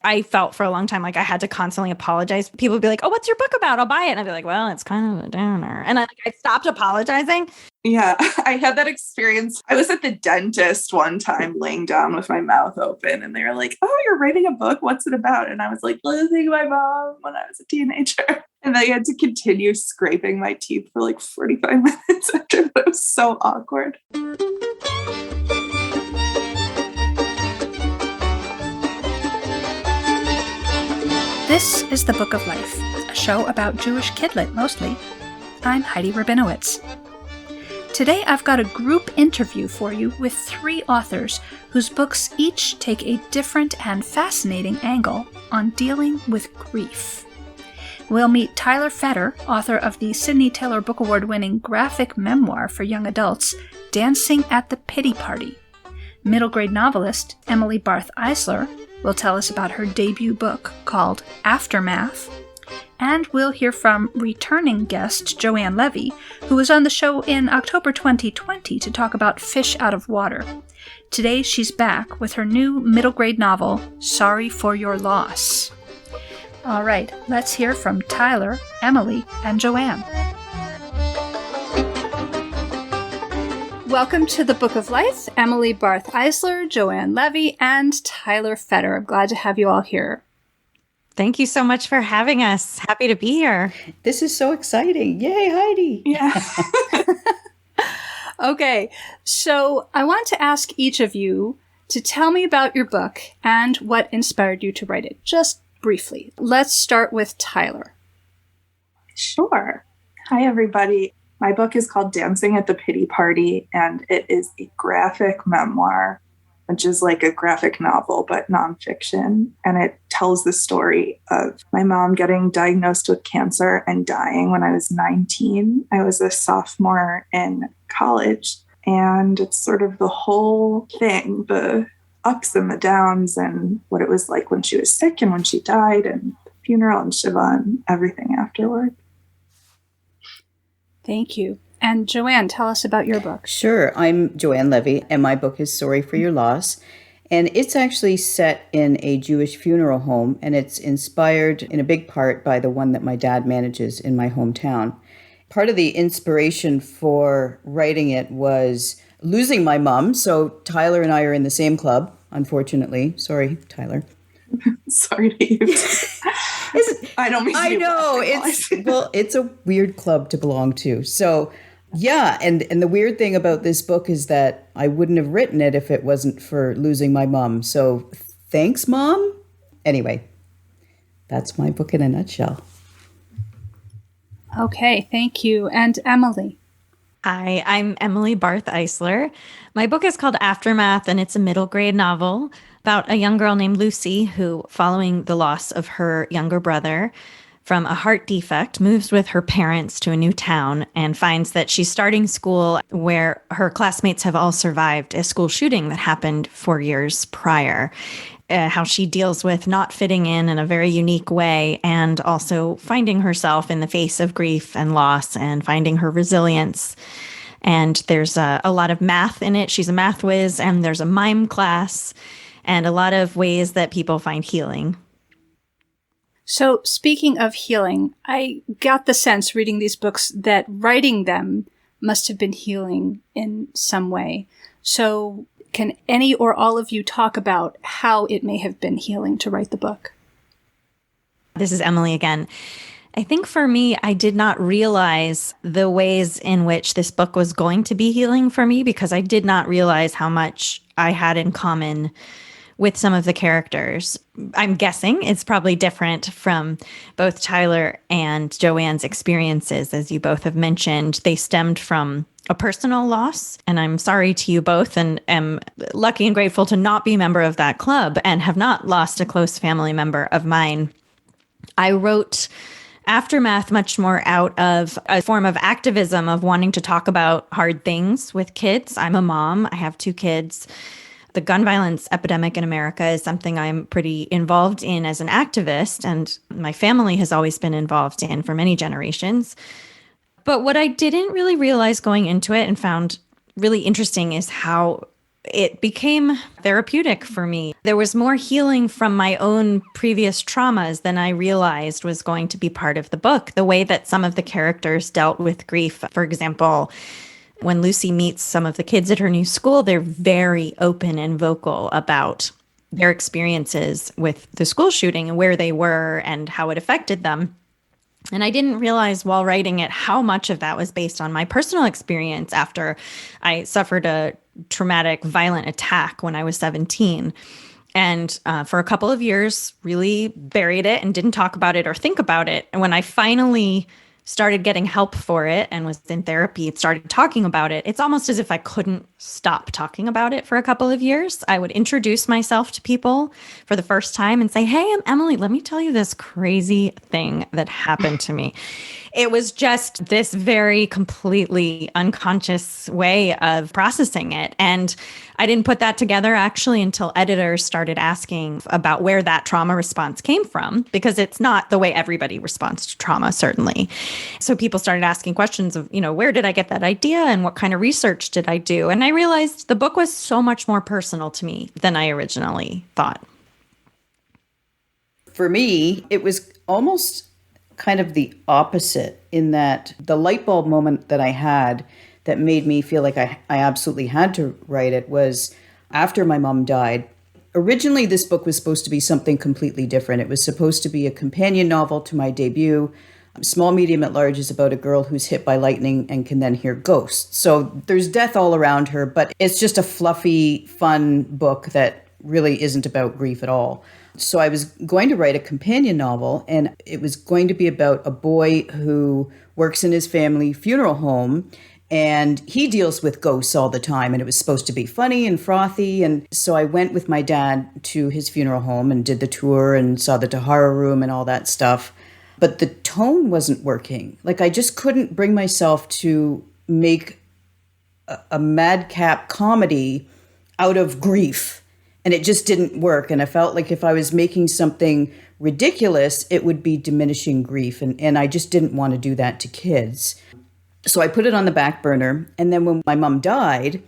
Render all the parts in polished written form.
I felt for a long time like I had to constantly apologize. People would be like, "Oh, what's your book about? I'll buy it." And I'd be like, "Well, it's kind of a downer." And I stopped apologizing. Yeah, I had that experience. I was at the dentist one time laying down with my mouth open, and they were like, "Oh, you're writing a book? What's it about?" And I was like, "Losing my mom when I was a teenager." And I had to continue scraping my teeth for like 45 minutes after that. It was so awkward. This is The Book of Life, a show about Jewish kidlit mostly. I'm Heidi Rabinowitz. Today I've got a group interview for you with 3 authors whose books each take a different and fascinating angle on dealing with grief. We'll meet Tyler Fetter, author of the Sidney Taylor Book Award-winning graphic memoir for young adults, Dancing at the Pity Party. Middle grade novelist Emily Barth Eisler will tell us about her debut book called Aftermath. And we'll hear from returning guest Joanne Levy, who was on the show in October 2020 to talk about Fish Out of Water. Today she's back with her new middle grade novel, Sorry for Your Loss. All right, let's hear from Tyler, Emily, and Joanne. Welcome to the Book of Life, Emily Barth Eisler, Joanne Levy, and Tyler Fetter. I'm glad to have you all here. Thank you so much for having us. Happy to be here. This is so exciting. Yay, Heidi. Yeah. Okay, so I want to ask each of you to tell me about your book and what inspired you to write it, just briefly. Let's start with Tyler. Sure. Hi, everybody. My book is called Dancing at the Pity Party, and it is a graphic memoir, which is like a graphic novel, but nonfiction. And it tells the story of my mom getting diagnosed with cancer and dying when I was 19. I was a sophomore in college, and it's sort of the whole thing, the ups and the downs, and what it was like when she was sick and when she died, and the funeral and Shiva and everything afterward. Thank you. And Joanne, tell us about your book. Sure. I'm Joanne Levy, and my book is Sorry for Your Loss. And it's actually set in a Jewish funeral home, and it's inspired in a big part by the one that my dad manages in my hometown. Part of the inspiration for writing it was losing my mom. So Tyler and I are in the same club, unfortunately. Sorry, Tyler. Sorry to you. I don't mean to. I know. It's a weird club to belong to. So yeah, and the weird thing about this book is that I wouldn't have written it if it wasn't for losing my mom. So thanks, Mom. Anyway, that's my book in a nutshell. Okay, thank you. And Emily. Hi, I'm Emily Barth Eisler. My book is called Aftermath, and it's a middle grade novel about a young girl named Lucy who, following the loss of her younger brother from a heart defect, moves with her parents to a new town and finds that she's starting school where her classmates have all survived a school shooting that happened 4 years prior. How she deals with not fitting in a very unique way, and also finding herself in the face of grief and loss and finding her resilience. And there's a lot of math in it. She's a math whiz, and there's a mime class and a lot of ways that people find healing. So speaking of healing, I got the sense reading these books that writing them must have been healing in some way. So can any or all of you talk about how it may have been healing to write the book? This is Emily again. I think for me, I did not realize the ways in which this book was going to be healing for me, because I did not realize how much I had in common with some of the characters. I'm guessing it's probably different from both Tyler and Joanne's experiences. As you both have mentioned, they stemmed from a personal loss, and I'm sorry to you both, and am lucky and grateful to not be a member of that club and have not lost a close family member of mine. I wrote Aftermath much more out of a form of activism of wanting to talk about hard things with kids. I'm a mom. I have 2 kids. The gun violence epidemic in America is something I'm pretty involved in as an activist, and my family has always been involved in for many generations. But what I didn't really realize going into it and found really interesting is how it became therapeutic for me. There was more healing from my own previous traumas than I realized was going to be part of the book. The way that some of the characters dealt with grief, for example, when Lucy meets some of the kids at her new school, they're very open and vocal about their experiences with the school shooting and where they were and how it affected them. And I didn't realize while writing it how much of that was based on my personal experience after I suffered a traumatic, violent attack when I was 17. And for a couple of years, really buried it and didn't talk about it or think about it. And when I finally started getting help for it and was in therapy, started talking about it, it's almost as if I couldn't stop talking about it for a couple of years. I would introduce myself to people for the first time and say, "Hey, I'm Emily. Let me tell you this crazy thing that happened to me." It was just this very completely unconscious way of processing it. And I didn't put that together actually until editors started asking about where that trauma response came from, because it's not the way everybody responds to trauma, certainly. So people started asking questions of, where did I get that idea and what kind of research did I do? And I realized the book was so much more personal to me than I originally thought. For me, it was almost kind of the opposite, in that the light bulb moment that I had that made me feel like I absolutely had to write it was after my mom died. Originally, this book was supposed to be something completely different. It was supposed to be a companion novel to my debut. Small, Medium at Large is about a girl who's hit by lightning and can then hear ghosts. So there's death all around her, but it's just a fluffy, fun book that really isn't about grief at all. So I was going to write a companion novel, and it was going to be about a boy who works in his family funeral home, and he deals with ghosts all the time, and it was supposed to be funny and frothy. And so I went with my dad to his funeral home and did the tour and saw the Tahara room and all that stuff. But the tone wasn't working. Like, I just couldn't bring myself to make a madcap comedy out of grief. And it just didn't work. And I felt like if I was making something ridiculous, it would be diminishing grief. And I just didn't want to do that to kids. So I put it on the back burner. And then when my mom died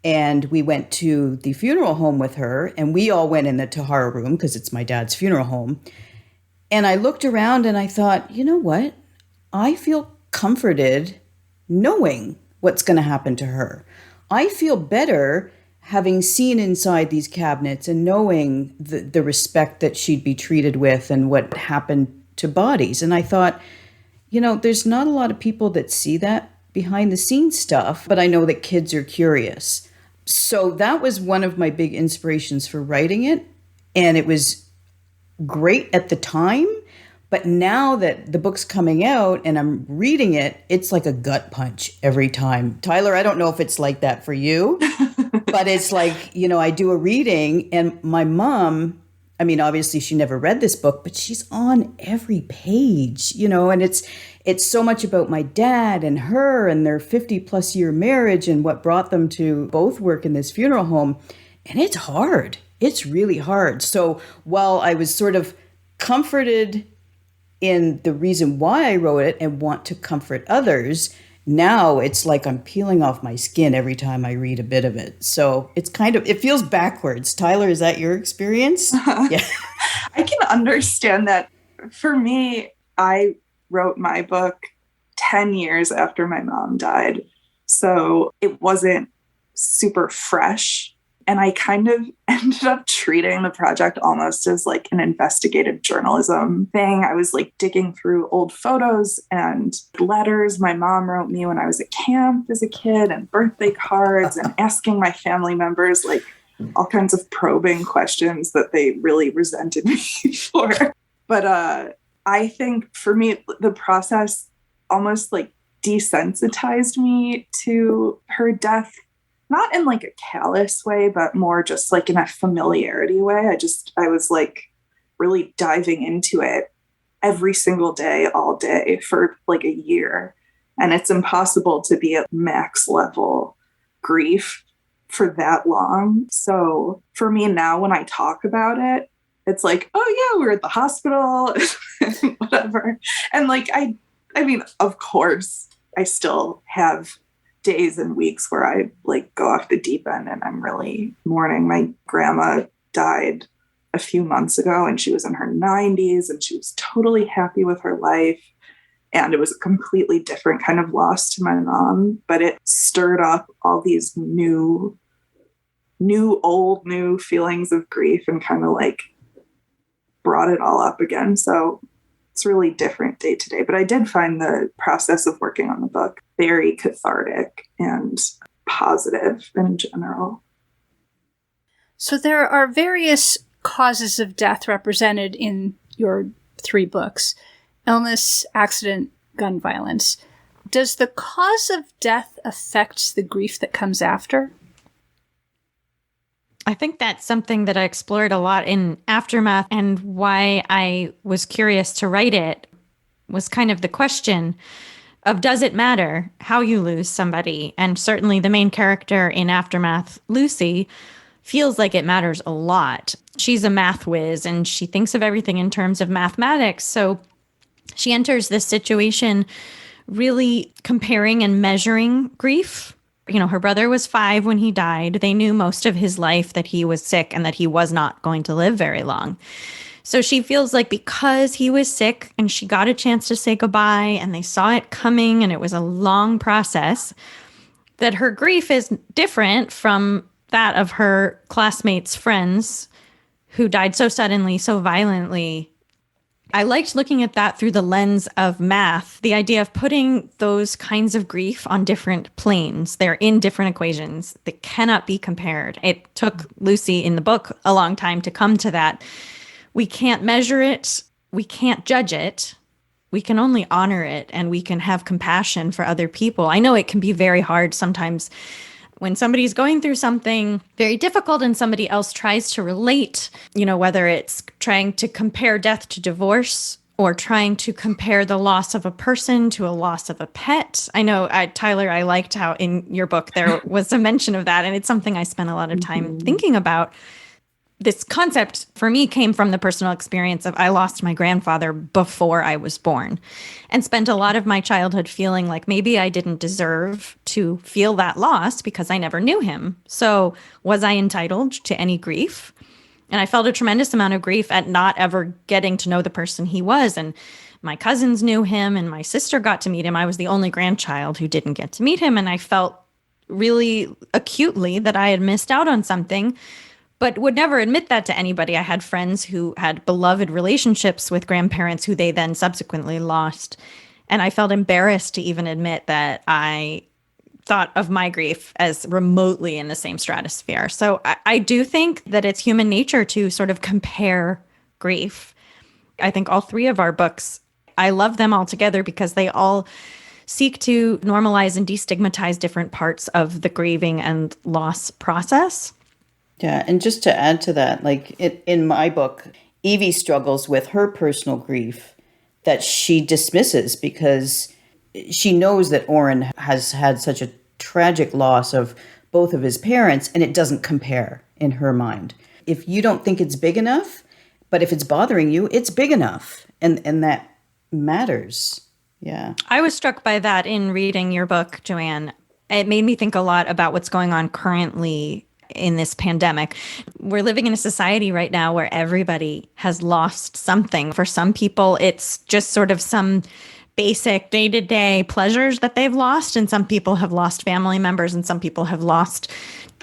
and we went to the funeral home with her, and we all went in the Tahara room because it's my dad's funeral home. And I looked around and I thought, you know what? I feel comforted knowing what's going to happen to her. I feel better having seen inside these cabinets and knowing the respect that she'd be treated with and what happened to bodies. And I thought, there's not a lot of people that see that behind the scenes stuff, but I know that kids are curious. So that was one of my big inspirations for writing it. And it was great at the time. But now that the book's coming out and I'm reading it, it's like a gut punch every time. Tyler, I don't know if it's like that for you, but it's like, I do a reading and my mom, obviously she never read this book, but she's on every page, and it's so much about my dad and her and their 50 plus year marriage and what brought them to both work in this funeral home. And it's hard. It's really hard. So while I was sort of comforted in the reason why I wrote it and want to comfort others, now it's like I'm peeling off my skin every time I read a bit of it. So it feels backwards. Tyler, is that your experience? Yeah. I can understand that. For me, I wrote my book 10 years after my mom died. So it wasn't super fresh. And I kind of ended up treating the project almost as like an investigative journalism thing. I was like digging through old photos and letters my mom wrote me when I was at camp as a kid, and birthday cards, and asking my family members like all kinds of probing questions that they really resented me for. But I think for me, the process almost like desensitized me to her death. Not in like a callous way, but more just like in a familiarity way. I was like really diving into it every single day, all day for like a year. And it's impossible to be at max level grief for that long. So for me now, when I talk about it, it's like, oh yeah, we're at the hospital, whatever. And like, I mean, of course, I still have days and weeks where I like go off the deep end and I'm really mourning. My grandma died a few months ago and she was in her 90s and she was totally happy with her life. And it was a completely different kind of loss to my mom, but it stirred up all these new feelings of grief and kind of like brought it all up again. So it's really different day to day. But I did find the process of working on the book very cathartic and positive in general. So there are various causes of death represented in your 3 books: illness, accident, gun violence. Does the cause of death affect the grief that comes after? I think that's something that I explored a lot in Aftermath, and why I was curious to write it was kind of the question of, does it matter how you lose somebody? And certainly the main character in Aftermath, Lucy, feels like it matters a lot. She's a math whiz and she thinks of everything in terms of mathematics. So she enters this situation really comparing and measuring grief. You know, her brother was 5 when he died. They knew most of his life that he was sick and that he was not going to live very long. So she feels like because he was sick and she got a chance to say goodbye and they saw it coming and it was a long process, that her grief is different from that of her classmates' friends who died so suddenly, so violently. I liked looking at that through the lens of math, the idea of putting those kinds of grief on different planes. They're in different equations that cannot be compared. It took Lucy in the book a long time to come to that. We can't measure it. We can't judge it. We can only honor it, and we can have compassion for other people. I know it can be very hard sometimes when somebody's going through something very difficult and somebody else tries to relate, you know, whether it's trying to compare death to divorce or trying to compare the loss of a person to a loss of a pet. I know, Tyler, I liked how in your book there was a mention of that, and it's something I spent a lot of time thinking about. This concept for me came from the personal experience of I lost my grandfather before I was born and spent a lot of my childhood feeling like maybe I didn't deserve to feel that loss because I never knew him. So was I entitled to any grief? And I felt a tremendous amount of grief at not ever getting to know the person he was. And my cousins knew him and my sister got to meet him. I was the only grandchild who didn't get to meet him. And I felt really acutely that I had missed out on something, but would never admit that to anybody. I had friends who had beloved relationships with grandparents who they then subsequently lost. And I felt embarrassed to even admit that I thought of my grief as remotely in the same stratosphere. So I do think that it's human nature to sort of compare grief. I think all 3 of our books, I love them all together because they all seek to normalize and destigmatize different parts of the grieving and loss process. Yeah, and just to add to that, like in my book, Evie struggles with her personal grief that she dismisses because she knows that Oren has had such a tragic loss of both of his parents, and it doesn't compare in her mind. If you don't think it's big enough, but if it's bothering you, it's big enough, and that matters. Yeah. I was struck by that in reading your book, Joanne. It made me think a lot about what's going on currently in this pandemic. We're living in a society right now where everybody has lost something. For some people, it's just sort of some basic day-to-day pleasures that they've lost. And some people have lost family members, and some people have lost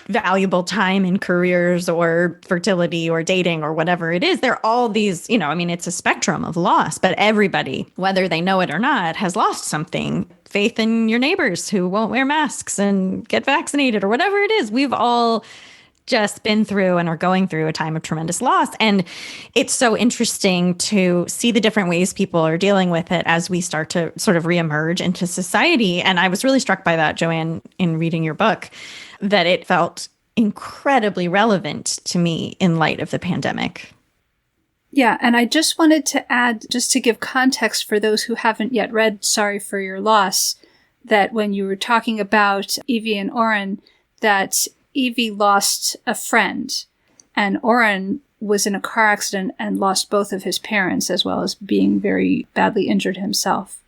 valuable time in careers or fertility or dating or whatever it is. There are all these, you know, I mean, it's a spectrum of loss, but everybody, whether they know it or not, has lost something. Faith in your neighbors who won't wear masks and get vaccinated or whatever it is. We've all just been through and are going through a time of tremendous loss. And it's so interesting to see the different ways people are dealing with it as we start to sort of reemerge into society. And I was really struck by that, Joanne, in reading your book, that it felt incredibly relevant to me in light of the pandemic. Yeah, and I just wanted to add, just to give context for those who haven't yet read Sorry for Your Loss, that when you were talking about Evie and Oren, that Evie lost a friend, and Oren was in a car accident and lost both of his parents, as well as being very badly injured himself.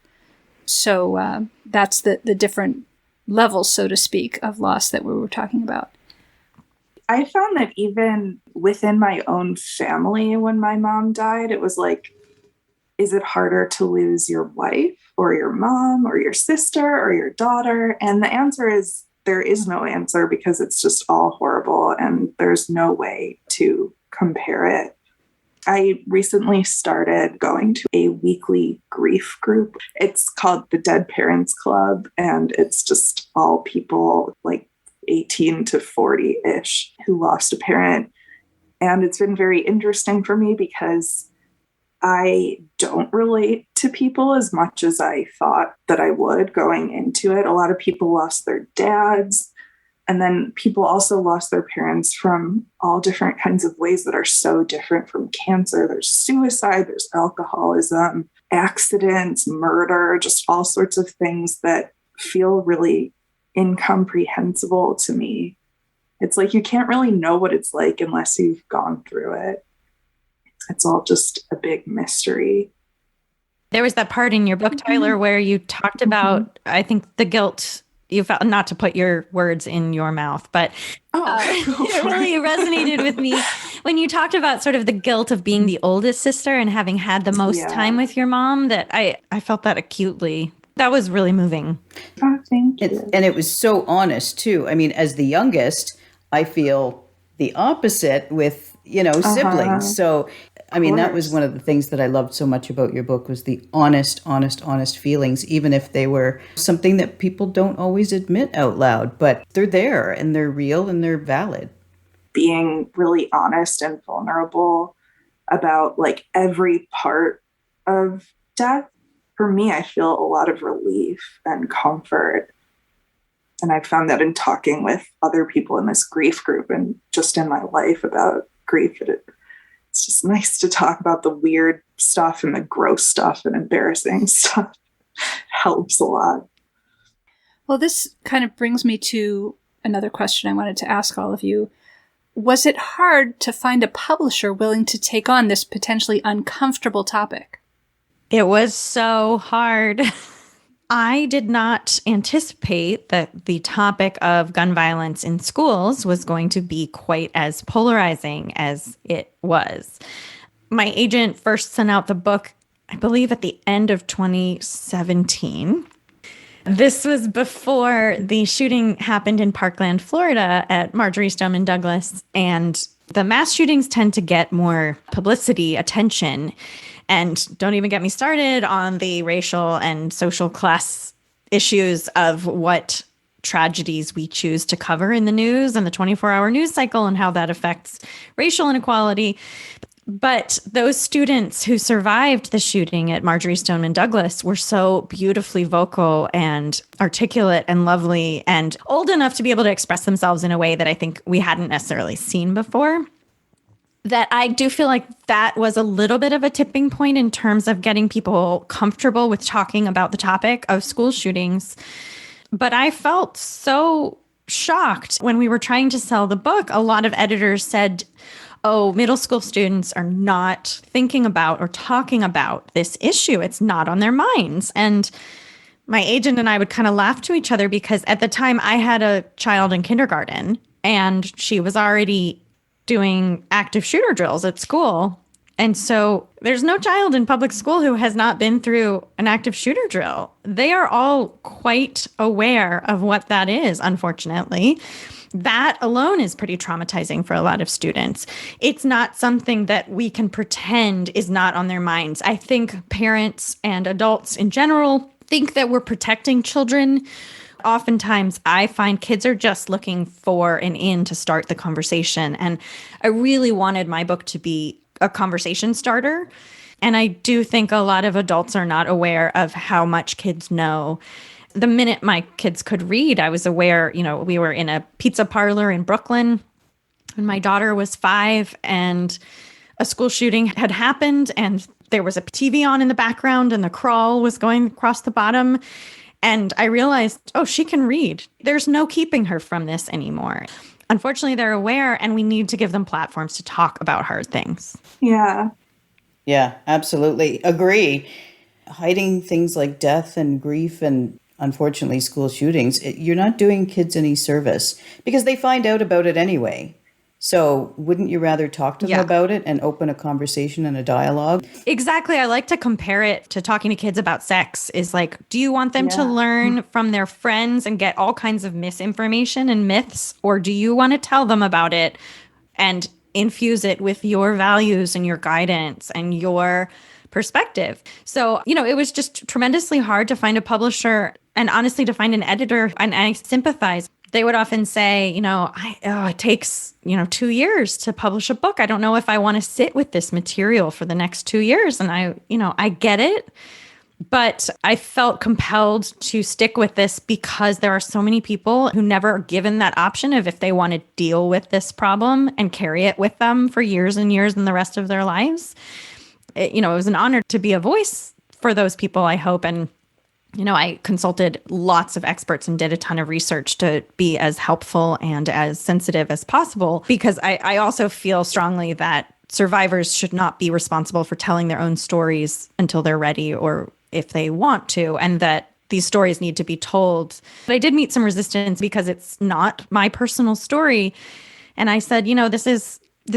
So that's the different levels, so to speak, of loss that we were talking about. I found that even within my own family, when my mom died, it was like, is it harder to lose your wife or your mom or your sister or your daughter? And the answer is there is no answer, because it's just all horrible and there's no way to compare it. I recently started going to a weekly grief group. It's called the Dead Parents Club, and it's just all people like 18 to 40-ish who lost a parent. And it's been very interesting for me because I don't relate to people as much as I thought that I would going into it. A lot of people lost their dads, and then people also lost their parents from all different kinds of ways that are so different, from cancer. There's suicide, there's alcoholism, accidents, murder, just all sorts of things that feel really incomprehensible to me. It's like you can't really know what it's like unless you've gone through it. It's all just a big mystery. There was that part in your book, Tyler, where you talked about, I think, the guilt you felt, not to put your words in your mouth, but it really resonated with me when you talked about sort of the guilt of being the oldest sister and having had the most time with your mom. That I felt that acutely. That was really moving. Oh, thank you. And it was so honest too. I mean, as the youngest, I feel the opposite with, siblings. So, I mean, that was one of the things that I loved so much about your book, was the honest feelings, even if they were something that people don't always admit out loud, but they're there and they're real and they're valid. Being really honest and vulnerable about like every part of death, for me, I feel a lot of relief and comfort. And I found that in talking with other people in this grief group and just in my life about grief, it's just nice to talk about the weird stuff and the gross stuff and embarrassing stuff. Helps a lot. Well, this kind of brings me to another question I wanted to ask all of you. Was it hard to find a publisher willing to take on this potentially uncomfortable topic? It was so hard. I did not anticipate that the topic of gun violence in schools was going to be quite as polarizing as it was. My agent first sent out the book, I believe, at the end of 2017. This was before the shooting happened in Parkland, Florida at Marjory Stoneman Douglas. And the mass shootings tend to get more publicity, attention. And don't even get me started on the racial and social class issues of what tragedies we choose to cover in the news and the 24-hour news cycle and how that affects racial inequality. But those students who survived the shooting at Marjory Stoneman Douglas were so beautifully vocal and articulate and lovely and old enough to be able to express themselves in a way that I think we hadn't necessarily seen before. That I do feel like that was a little bit of a tipping point in terms of getting people comfortable with talking about the topic of school shootings. But I felt so shocked when we were trying to sell the book. A lot of editors said, oh, middle school students are not thinking about or talking about this issue. It's not on their minds. And my agent and I would kind of laugh to each other because at the time I had a child in kindergarten and she was already doing active shooter drills at school. And so there's no child in public school who has not been through an active shooter drill. They are all quite aware of what that is, unfortunately. That alone is pretty traumatizing for a lot of students. It's not something that we can pretend is not on their minds. I think parents and adults in general think that we're protecting children. Oftentimes, I find kids are just looking for an in to start the conversation. And I really wanted my book to be a conversation starter. And I do think a lot of adults are not aware of how much kids know. The minute my kids could read, I was aware, we were in a pizza parlor in Brooklyn when my daughter was 5 and a school shooting had happened and there was a TV on in the background and the crawl was going across the bottom. And I realized, oh, she can read. There's no keeping her from this anymore. Unfortunately, they're aware and we need to give them platforms to talk about hard things. Yeah. Yeah, absolutely. Agree. Hiding things like death and grief and unfortunately, school shootings, you're not doing kids any service because they find out about it anyway. So wouldn't you rather talk to them about it and open a conversation and a dialogue? Exactly. I like to compare it to talking to kids about sex is like, do you want them to learn from their friends and get all kinds of misinformation and myths? Or do you want to tell them about it and infuse it with your values and your guidance and your perspective? So, it was just tremendously hard to find a publisher and honestly to find an editor. And I sympathize. They would often say, it takes, 2 years to publish a book. I don't know if I want to sit with this material for the next 2 years. And I get it. But I felt compelled to stick with this because there are so many people who never are given that option of if they want to deal with this problem and carry it with them for years and years and the rest of their lives. It was an honor to be a voice for those people, I hope. And I consulted lots of experts and did a ton of research to be as helpful and as sensitive as possible, because I also feel strongly that survivors should not be responsible for telling their own stories until they're ready or if they want to, and that these stories need to be told. But I did meet some resistance because it's not my personal story. And I said, this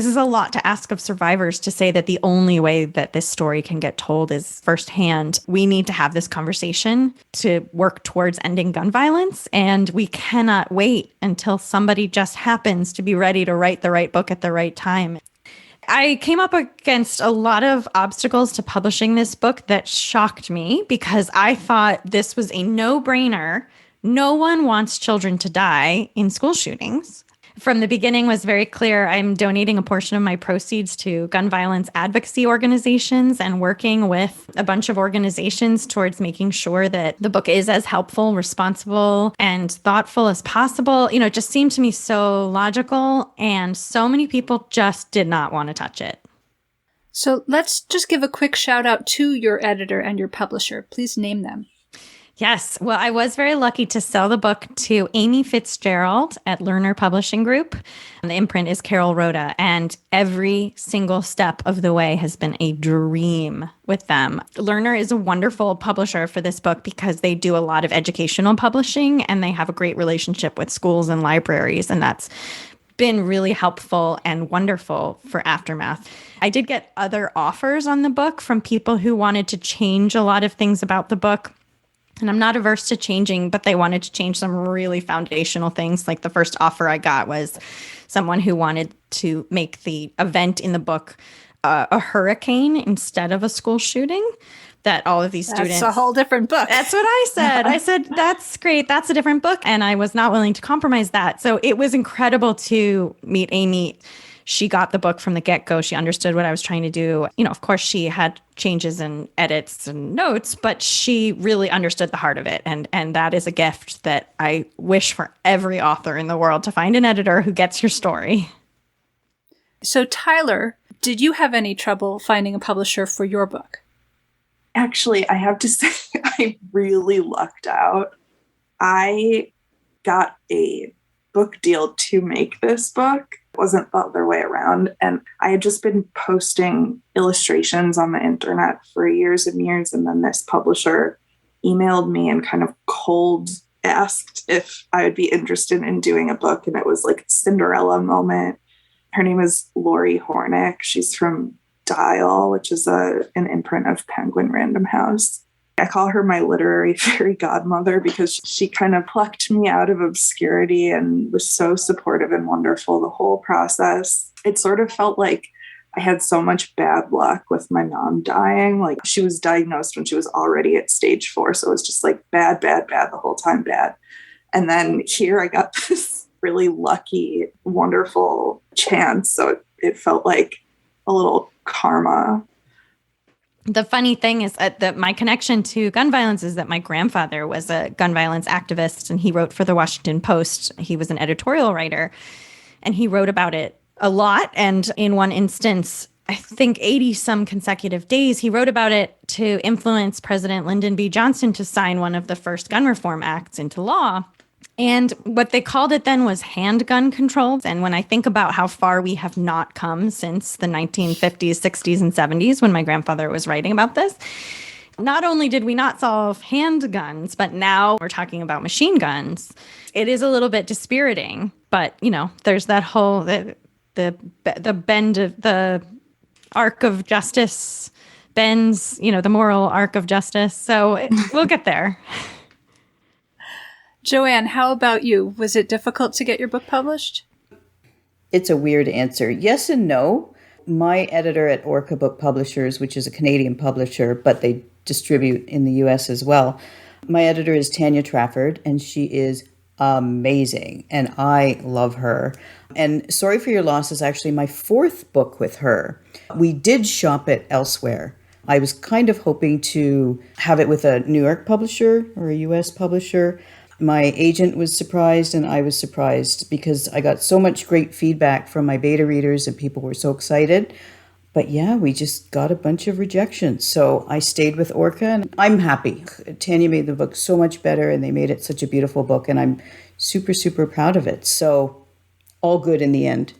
is a lot to ask of survivors to say that the only way that this story can get told is firsthand. We need to have this conversation to work towards ending gun violence. And we cannot wait until somebody just happens to be ready to write the right book at the right time. I came up against a lot of obstacles to publishing this book that shocked me because I thought this was a no-brainer. No one wants children to die in school shootings. From the beginning was very clear. I'm donating a portion of my proceeds to gun violence advocacy organizations and working with a bunch of organizations towards making sure that the book is as helpful, responsible, and thoughtful as possible. It just seemed to me so logical, and so many people just did not want to touch it. So let's just give a quick shout out to your editor and your publisher. Please name them. Yes. Well, I was very lucky to sell the book to Amy Fitzgerald at Lerner Publishing Group. The imprint is Carol Rhoda, and every single step of the way has been a dream with them. Lerner is a wonderful publisher for this book because they do a lot of educational publishing and they have a great relationship with schools and libraries, and that's been really helpful and wonderful for Aftermath. I did get other offers on the book from people who wanted to change a lot of things about the book. And I'm not averse to changing, but they wanted to change some really foundational things. Like the first offer I got was someone who wanted to make the event in the book a hurricane instead of a school shooting. That all of these students... That's a whole different book. That's what I said. I said, that's great. That's a different book. And I was not willing to compromise that. So it was incredible to meet Amy. She got the book from the get-go. She understood what I was trying to do. Of course, she had changes and edits and notes, but she really understood the heart of it. And that is a gift that I wish for every author in the world, to find an editor who gets your story. So, Tyler, did you have any trouble finding a publisher for your book? Actually, I have to say, I really lucked out. I got a book deal to make this book. It wasn't the other way around. And I had just been posting illustrations on the internet for years and years. And then this publisher emailed me and kind of cold asked if I would be interested in doing a book. And it was like a Cinderella moment. Her name is Lori Hornick. She's from Dial, which is an imprint of Penguin Random House. I call her my literary fairy godmother because she kind of plucked me out of obscurity and was so supportive and wonderful the whole process. It sort of felt like I had so much bad luck with my mom dying. Like, she was diagnosed when she was already at stage 4. So it was just like bad the whole time, bad. And then here I got this really lucky, wonderful chance. So it felt like a little karma. The funny thing is that my connection to gun violence is that my grandfather was a gun violence activist, and he wrote for the Washington Post. He was an editorial writer, and he wrote about it a lot. And in one instance, I think 80 some consecutive days, he wrote about it to influence President Lyndon B. Johnson to sign one of the first gun reform acts into law. And what they called it then was handgun controls. And when I think about how far we have not come since the 1950s, 60s, and 70s, when my grandfather was writing about this, Not only did we not solve handguns, but now we're talking about machine guns. It is a little bit dispiriting, but there's that whole the bend of the arc of justice bends, the moral arc of justice. So we'll get there. Joanne, how about you? Was it difficult to get your book published? It's a weird answer. Yes and no. My editor at Orca Book Publishers, which is a Canadian publisher, but they distribute in the US as well. My editor is Tanya Trafford, and she is amazing, and I love her. And Sorry for Your Loss is actually my fourth book with her. We did shop it elsewhere. I was kind of hoping to have it with a New York publisher or a US publisher. My agent was surprised and I was surprised because I got so much great feedback from my beta readers and people were so excited. But yeah, we just got a bunch of rejections. So I stayed with Orca and I'm happy. Tanya made the book so much better and they made it such a beautiful book and I'm super, super proud of it. So all good in the end.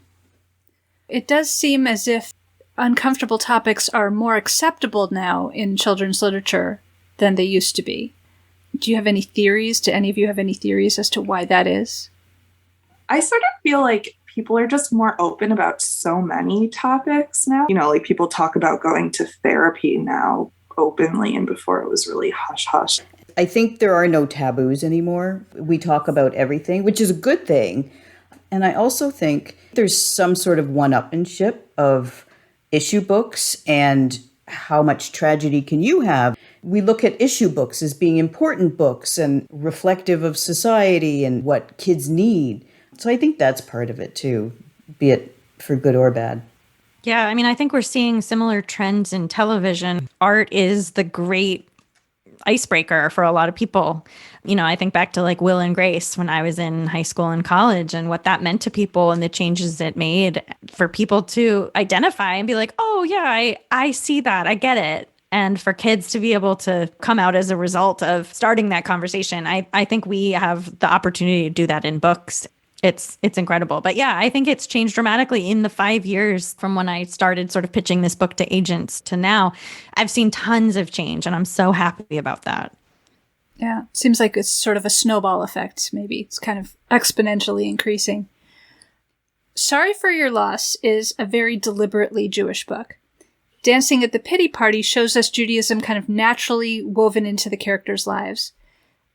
It does seem as if uncomfortable topics are more acceptable now in children's literature than they used to be. Do you have any theories? Do any of you have any theories as to why that is? I sort of feel like people are just more open about so many topics now. Like people talk about going to therapy now openly, and before it was really hush hush. I think there are no taboos anymore. We talk about everything, which is a good thing. And I also think there's some sort of one-upmanship of issue books and how much tragedy can you have. We look at issue books as being important books and reflective of society and what kids need. So I think that's part of it too, be it for good or bad. Yeah, I think we're seeing similar trends in television. Art is the great icebreaker for a lot of people. I think back to like Will and Grace when I was in high school and college and what that meant to people and the changes it made for people to identify and be like, oh yeah, I see that, I get it. And for kids to be able to come out as a result of starting that conversation, I think we have the opportunity to do that in books. It's incredible. But yeah, I think it's changed dramatically in the 5 years from when I started sort of pitching this book to agents to now. I've seen tons of change and I'm so happy about that. Yeah, seems like it's sort of a snowball effect, maybe. It's kind of exponentially increasing. Sorry for Your Loss is a very deliberately Jewish book. Dancing at the Pity Party shows us Judaism kind of naturally woven into the characters' lives.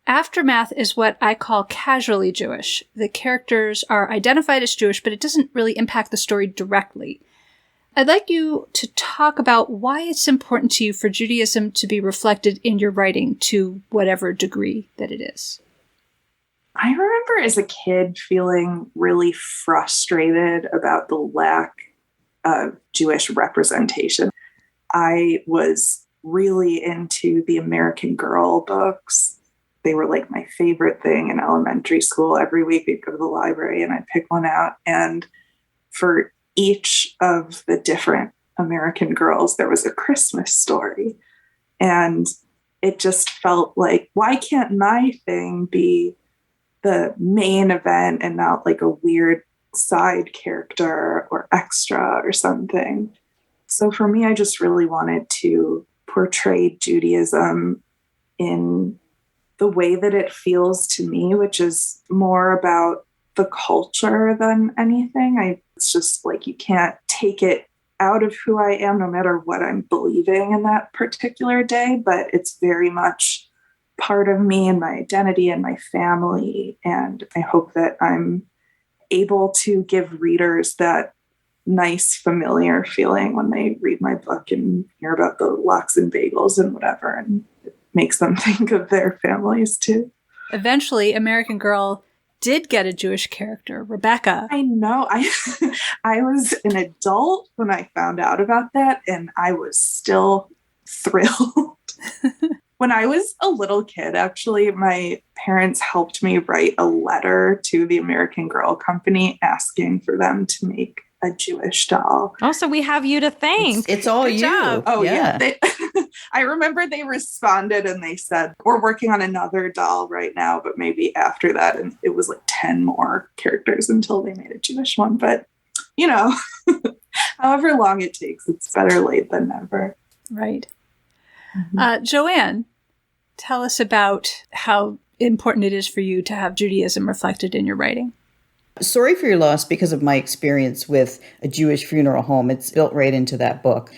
Aftermath is what I call casually Jewish. The characters are identified as Jewish, but it doesn't really impact the story directly. I'd like you to talk about why it's important to you for Judaism to be reflected in your writing to whatever degree that it is. I remember as a kid feeling really frustrated about the lack of Jewish representation. I was really into the American Girl books. They were like my favorite thing in elementary school. Every week we'd go to the library and I'd pick one out. And for each of the different American Girls, there was a Christmas story. And it just felt like, why can't my thing be the main event and not like a weird side character or extra or something? So for me, I just really wanted to portray Judaism in the way that it feels to me, which is more about the culture than anything. It's just like you can't take it out of who I am, no matter what I'm believing in that particular day, but it's very much part of me and my identity and my family. And I hope that I'm able to give readers that nice, familiar feeling when they read my book and hear about the lox and bagels and whatever. And makes them think of their families too. Eventually, American Girl did get a Jewish character, Rebecca. I know. I was an adult when I found out about that, and I was still thrilled. When I was a little kid, actually, my parents helped me write a letter to the American Girl Company asking for them to make a Jewish doll. Also, we have you to thank. It's all Good you. job. Oh, yeah. I remember they responded and they said, we're working on another doll right now, but maybe after that. And it was like 10 more characters until they made a Jewish one. But, however long it takes, it's better late than never. Right. Joanne, tell us about how important it is for you to have Judaism reflected in your writing. Sorry for Your Loss, because of my experience with a Jewish funeral home, it's built right into that book.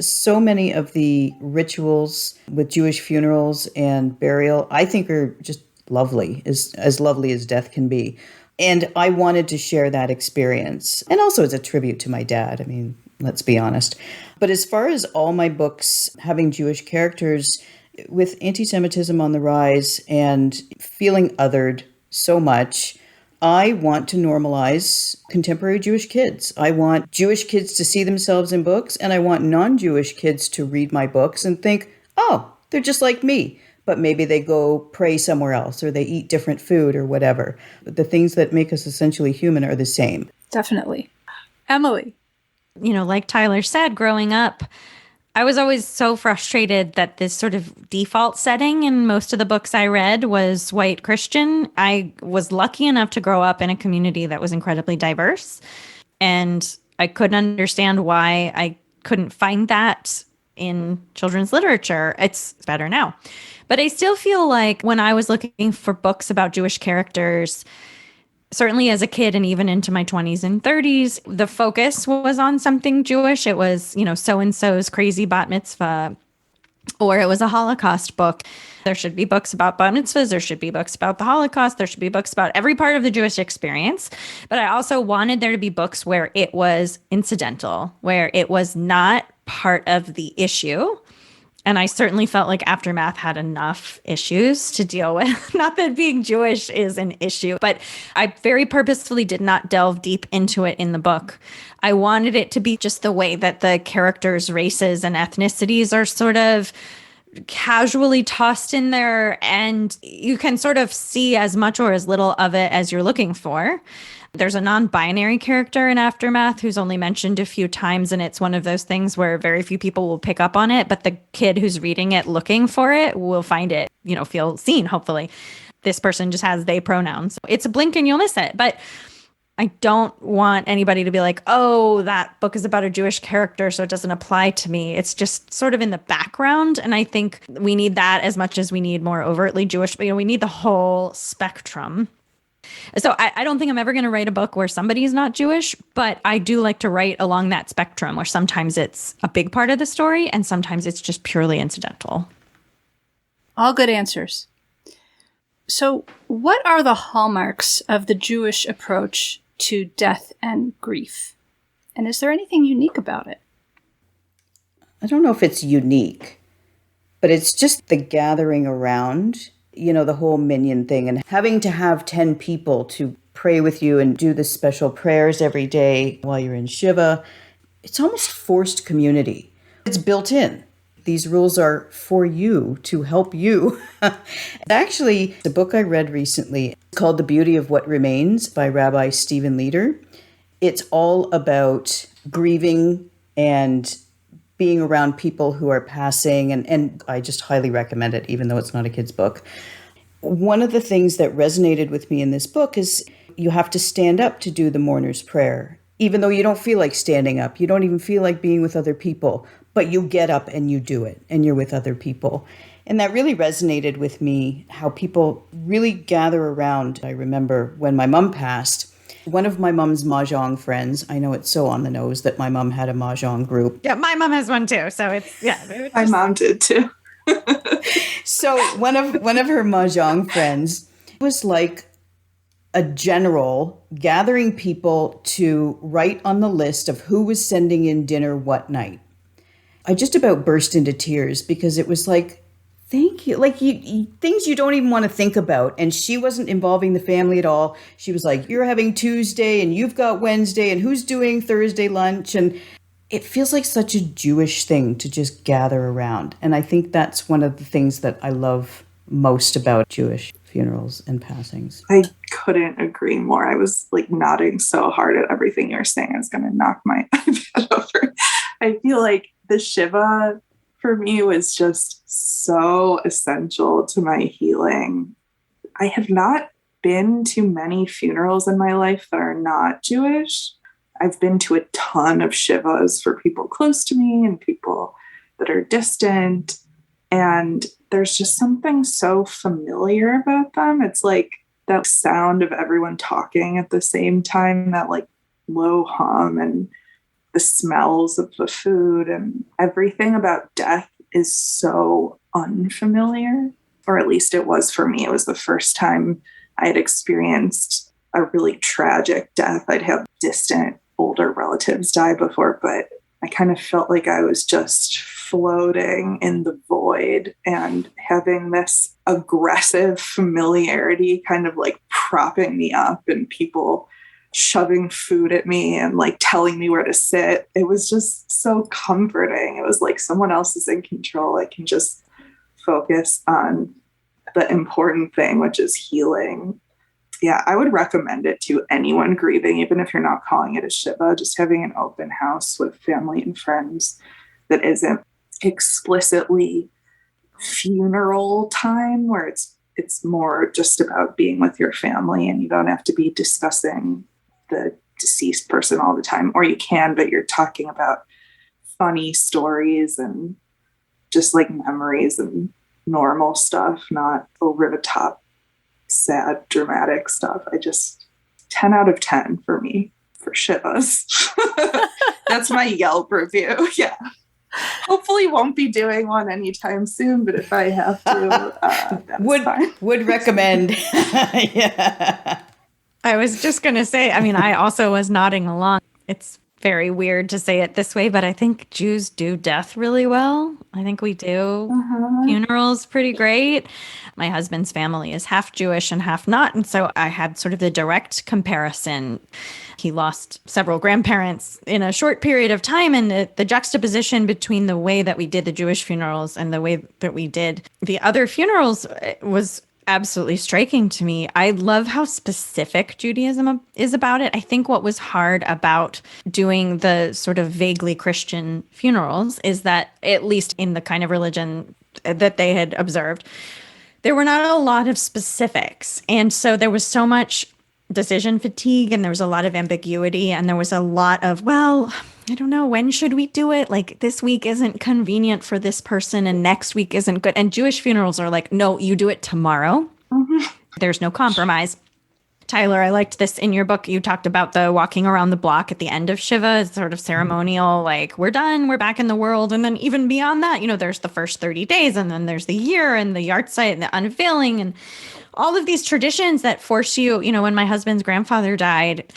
So many of the rituals with Jewish funerals and burial, I think, are just lovely, as lovely as death can be. And I wanted to share that experience. And also as a tribute to my dad. I mean, let's be honest. But as far as all my books having Jewish characters, with anti-Semitism on the rise and feeling othered so much, I want to normalize contemporary Jewish kids. I want Jewish kids to see themselves in books, and I want non-Jewish kids to read my books and think, oh, they're just like me. But maybe they go pray somewhere else, or they eat different food or whatever. But the things that make us essentially human are the same. Definitely. Emily. Like Tyler said, growing up, I was always so frustrated that this sort of default setting in most of the books I read was white Christian. I was lucky enough to grow up in a community that was incredibly diverse, and I couldn't understand why I couldn't find that in children's literature. It's better now. But I still feel like when I was looking for books about Jewish characters, certainly as a kid and even into my 20s and 30s, the focus was on something Jewish. It was, so-and-so's crazy bat mitzvah, or it was a Holocaust book. There should be books about bat mitzvahs. There should be books about the Holocaust. There should be books about every part of the Jewish experience. But I also wanted there to be books where it was incidental, where it was not part of the issue. And I certainly felt like Aftermath had enough issues to deal with. Not that being Jewish is an issue, but I very purposefully did not delve deep into it in the book. I wanted it to be just the way that the characters' races and ethnicities are sort of casually tossed in there, and you can sort of see as much or as little of it as you're looking for. There's a non-binary character in Aftermath who's only mentioned a few times, and it's one of those things where very few people will pick up on it, but the kid who's reading it looking for it will find it, feel seen, hopefully. This person just has they pronouns. It's a blink and you'll miss it. But I don't want anybody to be like, oh, that book is about a Jewish character, so it doesn't apply to me. It's just sort of in the background. And I think we need that as much as we need more overtly Jewish. We need the whole spectrum. So I don't think I'm ever going to write a book where somebody is not Jewish, but I do like to write along that spectrum where sometimes it's a big part of the story and sometimes it's just purely incidental. All good answers. So what are the hallmarks of the Jewish approach to death and grief? And is there anything unique about it? I don't know if it's unique, but it's just the gathering around, the whole minyan thing, and having to have 10 people to pray with you and do the special prayers every day while you're in Shiva. It's almost forced community. It's built in. These rules are for you, to help you. Actually, the book I read recently called The Beauty of What Remains by Rabbi Stephen Leder. It's all about grieving and being around people who are passing, and I just highly recommend it, even though it's not a kid's book. One of the things that resonated with me in this book is you have to stand up to do the mourner's prayer, even though you don't feel like standing up. You don't even feel like being with other people, but you get up and you do it, and you're with other people. And that really resonated with me, how people really gather around. I remember when my mom passed, one of my mom's Mahjong friends, I know it's so on the nose that my mom had a Mahjong group. Yeah, my mom has one too. So it's, yeah. My mom did too. So one of her Mahjong friends was like a general gathering people to write on the list of who was sending in dinner what night. I just about burst into tears because it was like, thank you. Like things you don't even want to think about. And she wasn't involving the family at all. She was like, you're having Tuesday and you've got Wednesday and who's doing Thursday lunch. And it feels like such a Jewish thing to just gather around. And I think that's one of the things that I love most about Jewish funerals and passings. I couldn't agree more. I was like nodding so hard at everything you're saying. I was going to knock my iPad over. I feel like the Shiva for me was just so essential to my healing. I have not been to many funerals in my life that are not Jewish. I've been to a ton of Shivas for people close to me and people that are distant. And there's just something so familiar about them. It's like that sound of everyone talking at the same time, that like low hum, and the smells of the food, and everything about death is so unfamiliar, or at least it was for me. It was the first time I had experienced a really tragic death. I'd had distant older relatives die before, but I kind of felt like I was just floating in the void and having this aggressive familiarity kind of like propping me up, and people shoving food at me and like telling me where to sit. It was just so comforting. It was like someone else is in control. I can just focus on the important thing, which is healing. Yeah, I would recommend it to anyone grieving, even if you're not calling it a Shiva, just having an open house with family and friends that isn't explicitly funeral time, where it's more just about being with your family and you don't have to be discussing the deceased person all the time. Or you can, but you're talking about funny stories and just like memories and normal stuff, not over the top, sad, dramatic stuff. 10 out of 10 for me for Shivas. That's my Yelp review. Yeah. Hopefully won't be doing one anytime soon, but if I have to, that's fine. Would recommend. Yeah. I was just going to say, I mean, I also was nodding along. It's very weird to say it this way, but I think Jews do death really well. I think we do funerals pretty great. My husband's family is half Jewish and half not. And so I had sort of the direct comparison. He lost several grandparents in a short period of time. And the juxtaposition between the way that we did the Jewish funerals and the way that we did the other funerals was absolutely striking to me. I love how specific Judaism is about it. I think what was hard about doing the sort of vaguely Christian funerals is that, at least in the kind of religion that they had observed, there were not a lot of specifics. And so there was so much decision fatigue, and there was a lot of ambiguity, and there was a lot of, well, I don't know, when should we do it? Like, this week isn't convenient for this person and next week isn't good. And Jewish funerals are like, no, you do it tomorrow. There's no compromise. Tyler, I liked this in your book. You talked about the walking around the block at the end of Shiva, sort of ceremonial, like, we're done, we're back in the world. And then even beyond that, there's the first 30 days, and then there's the year and the yard site and the unveiling and all of these traditions that force you. When my husband's grandfather died,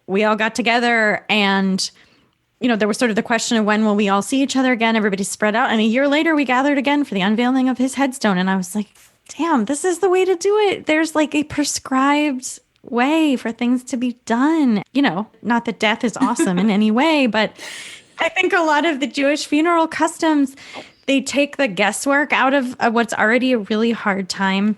we all got together, and there was sort of the question of, when will we all see each other again? Everybody's spread out. And a year later, we gathered again for the unveiling of his headstone. And I was like, damn, this is the way to do it. There's like a prescribed way for things to be done. Not that death is awesome in any way, but I think a lot of the Jewish funeral customs, they take the guesswork out of what's already a really hard time.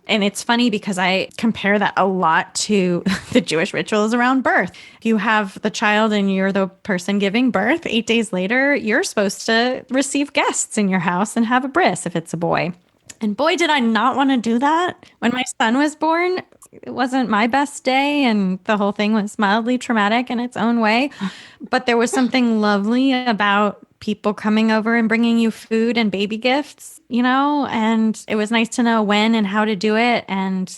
And it's funny because I compare that a lot to the Jewish rituals around birth. You have the child and you're the person giving birth. 8 days later, you're supposed to receive guests in your house and have a bris if it's a boy. And boy, did I not want to do that. When my son was born, it wasn't my best day, and the whole thing was mildly traumatic in its own way. But there was something lovely about people coming over and bringing you food and baby gifts, and it was nice to know when and how to do it. And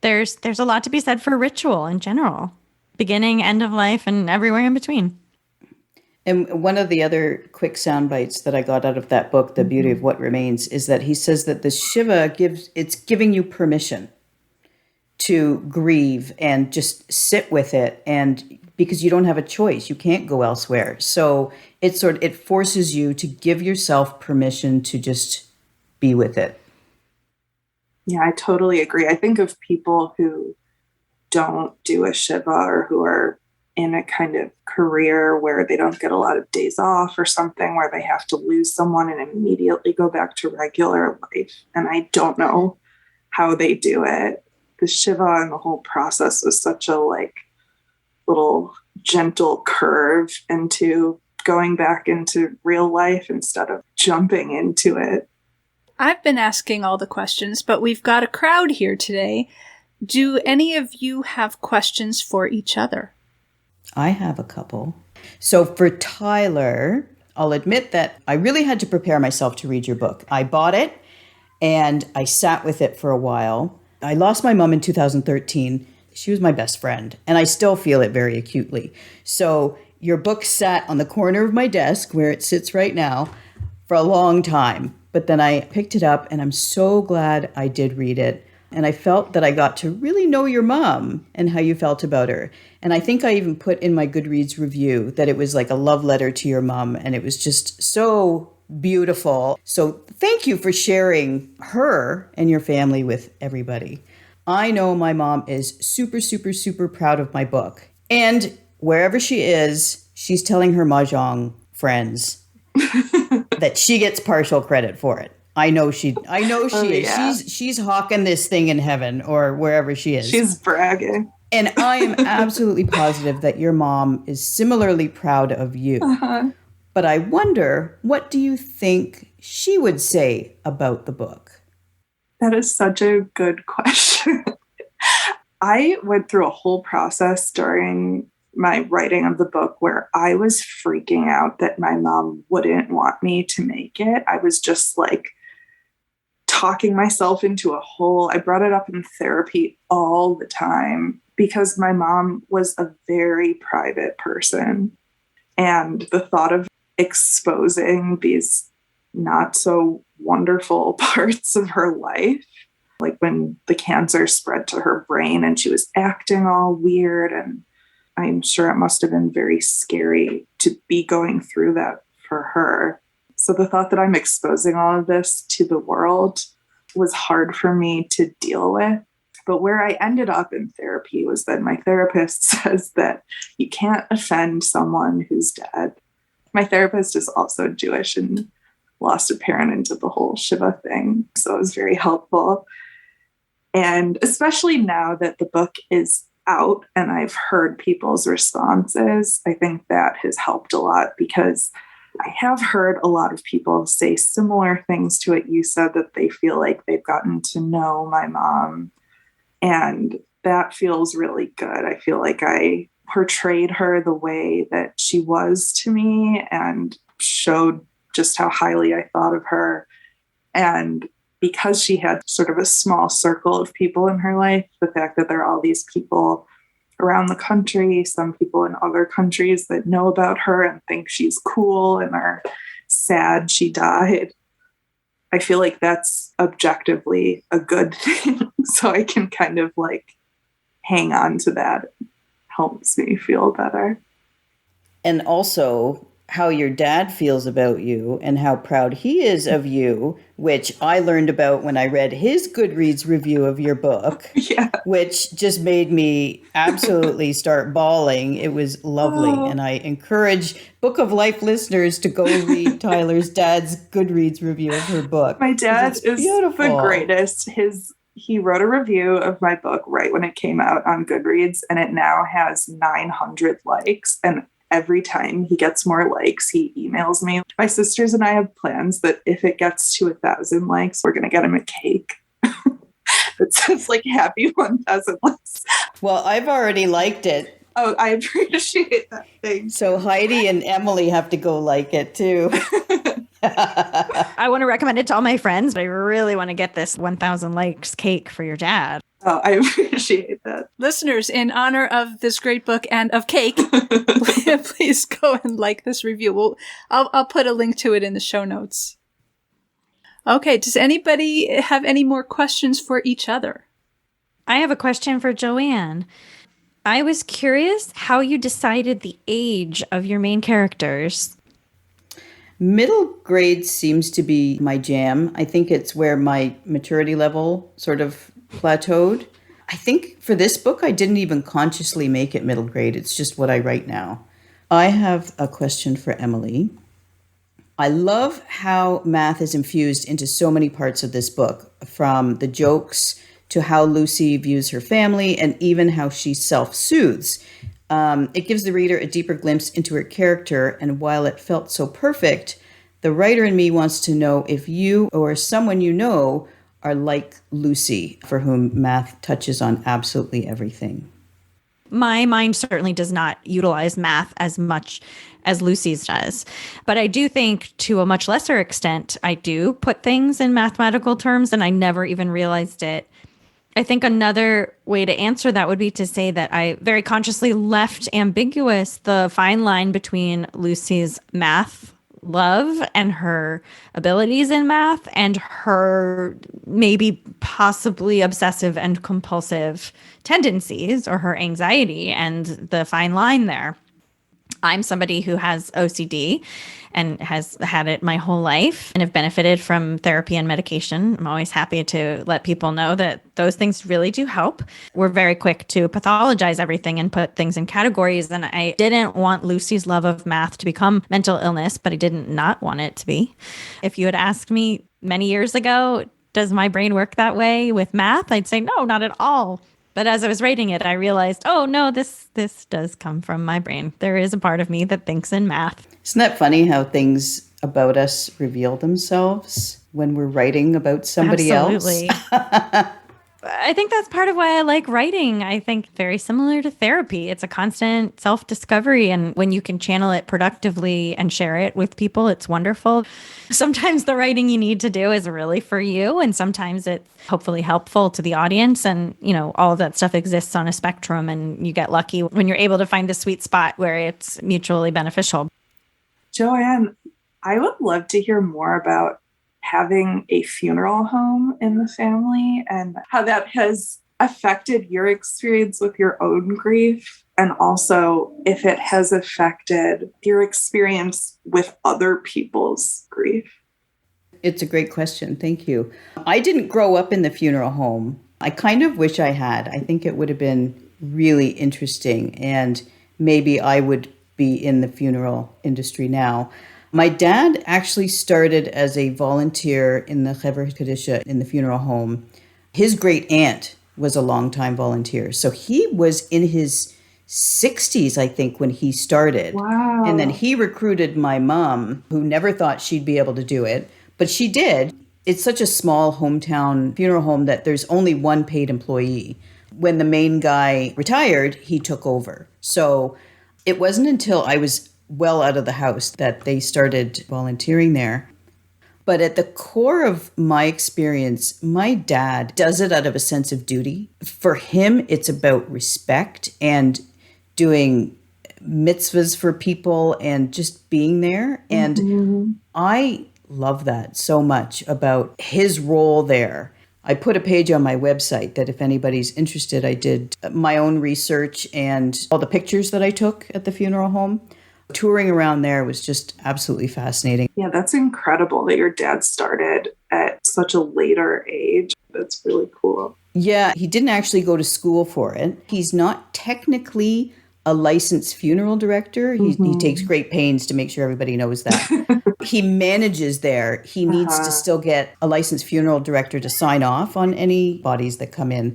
there's a lot to be said for ritual in general, beginning, end of life, and everywhere in between. And one of the other quick sound bites that I got out of that book, The Beauty of What Remains, is that he says that the Shiva it's giving you permission to grieve and just sit with it, and because you don't have a choice, you can't go elsewhere. So it forces you to give yourself permission to just be with it. Yeah, I totally agree. I think of people who don't do a Shiva, or who are in a kind of career where they don't get a lot of days off or something, where they have to lose someone and immediately go back to regular life. And I don't know how they do it. The Shiva and the whole process was such a little gentle curve into going back into real life instead of jumping into it. I've been asking all the questions, but we've got a crowd here today. Do any of you have questions for each other? I have a couple. So for Tyler, I'll admit that I really had to prepare myself to read your book. I bought it and I sat with it for a while. I lost my mom in 2013. She was my best friend, and I still feel it very acutely. So your book sat on the corner of my desk where it sits right now for a long time. But then I picked it up, and I'm so glad I did read it. And I felt that I got to really know your mom and how you felt about her. And I think I even put in my Goodreads review that it was like a love letter to your mom, and it was just so beautiful. So thank you for sharing her and your family with everybody. I know my mom is super, super, super proud of my book. And wherever she is, she's telling her Mahjong friends that she gets partial credit for it. I know she is. Yeah. She's hawking this thing in heaven or wherever she is. She's bragging. And I am absolutely positive that your mom is similarly proud of you. Uh-huh. But I wonder, what do you think she would say about the book? That is such a good question. I went through a whole process during my writing of the book where I was freaking out that my mom wouldn't want me to make it. I was just like talking myself into a hole. I brought it up in therapy all the time because my mom was a very private person. And the thought of exposing these not so wonderful parts of her life, like when the cancer spread to her brain and she was acting all weird, and I'm sure it must have been very scary to be going through that for her. So the thought that I'm exposing all of this to the world was hard for me to deal with. But where I ended up in therapy was that my therapist says that you can't offend someone who's dead. My therapist is also Jewish and lost a parent into the whole Shiva thing. So it was very helpful. And especially now that the book is out and I've heard people's responses, I think that has helped a lot because I have heard a lot of people say similar things to what you said, that they feel like they've gotten to know my mom. And that feels really good. I feel like I portrayed her the way that she was to me and showed just how highly I thought of her. And because she had sort of a small circle of people in her life, the fact that there are all these people around the country, some people in other countries that know about her and think she's cool and are sad she died, I feel like that's objectively a good thing. So I can kind of like hang on to that. It helps me feel better. And also how your dad feels about you and how proud he is of you, which I learned about when I read his Goodreads review of your book, Yeah. which just made me absolutely start bawling. It was lovely. Oh. And I encourage Book of Life listeners to go read Tyler's dad's Goodreads review of her book. My dad It's is beautiful. the greatest. He wrote a review of my book right when it came out on Goodreads, and it now has 900 likes. And every time he gets more likes, he emails me. My sisters and I have plans that if it gets to 1,000 likes, we're going to get him a cake that says like happy 1,000 likes. Well, I've already liked it. Oh, I appreciate that. Thanks. So Heidi and Emily have to go like it too. I want to recommend it to all my friends, but I really want to get this 1,000 likes cake for your dad. Oh, I appreciate that. Listeners, in honor of this great book and of cake, please go and like this review. I'll put a link to it in the show notes. Okay, does anybody have any more questions for each other? I have a question for Joanne. I was curious how you decided the age of your main characters. Middle grade seems to be my jam. I think it's where my maturity level sort of plateaued. I think for this book, I didn't even consciously make it middle grade. It's just what I write now. I have a question for Emily. I love how math is infused into so many parts of this book, from the jokes to how Lucy views her family and even how she self-soothes. It gives the reader a deeper glimpse into her character, and while it felt so perfect, the writer in me wants to know if you or someone you know are like Lucy, for whom math touches on absolutely everything. My mind certainly does not utilize math as much as Lucy's does. But I do think to a much lesser extent, I do put things in mathematical terms and I never even realized it. I think another way to answer that would be to say that I very consciously left ambiguous the fine line between Lucy's math love and her abilities in math and her maybe possibly obsessive and compulsive tendencies or her anxiety and the fine line there. I'm somebody who has OCD and has had it my whole life and have benefited from therapy and medication. I'm always happy to let people know that those things really do help. We're very quick to pathologize everything and put things in categories. And I didn't want Lucy's love of math to become mental illness, but I didn't not want it to be. If you had asked me many years ago, does my brain work that way with math? I'd say, no, not at all. But as I was writing it, I realized, oh, no, this does come from my brain. There is a part of me that thinks in math. Isn't that funny how things about us reveal themselves when we're writing about somebody Absolutely. else? I think that's part of why I like writing. I think very similar to therapy. It's a constant self-discovery. And when you can channel it productively and share it with people, it's wonderful. Sometimes the writing you need to do is really for you. And sometimes it's hopefully helpful to the audience. And, you know, all of that stuff exists on a spectrum. And you get lucky when you're able to find the sweet spot where it's mutually beneficial. Joanne, I would love to hear more about having a funeral home in the family and how that has affected your experience with your own grief, and also if it has affected your experience with other people's grief. It's a great question. Thank you. I didn't grow up in the funeral home. I kind of wish I had. I think it would have been really interesting, and maybe I would be in the funeral industry now. My dad actually started as a volunteer in the Chevra Kadisha in the funeral home. His great aunt was a longtime volunteer. So he was in his 60s, I think, when he started. Wow. And then he recruited my mom, who never thought she'd be able to do it, but she did. It's such a small hometown funeral home that there's only one paid employee. When the main guy retired, he took over. So it wasn't until I was well out of the house that they started volunteering there. But at the core of my experience, my dad does it out of a sense of duty. For him, it's about respect and doing mitzvahs for people and just being there. And I love that so much about his role there. I put a page on my website that if anybody's interested, I did my own research and all the pictures that I took at the funeral home. Touring around there was just absolutely fascinating. Yeah, that's incredible that your dad started at such a later age. That's really cool. Yeah, he didn't actually go to school for it. He's not technically a licensed funeral director. He takes great pains to make sure everybody knows that. He manages there. He needs to still get a licensed funeral director to sign off on any bodies that come in.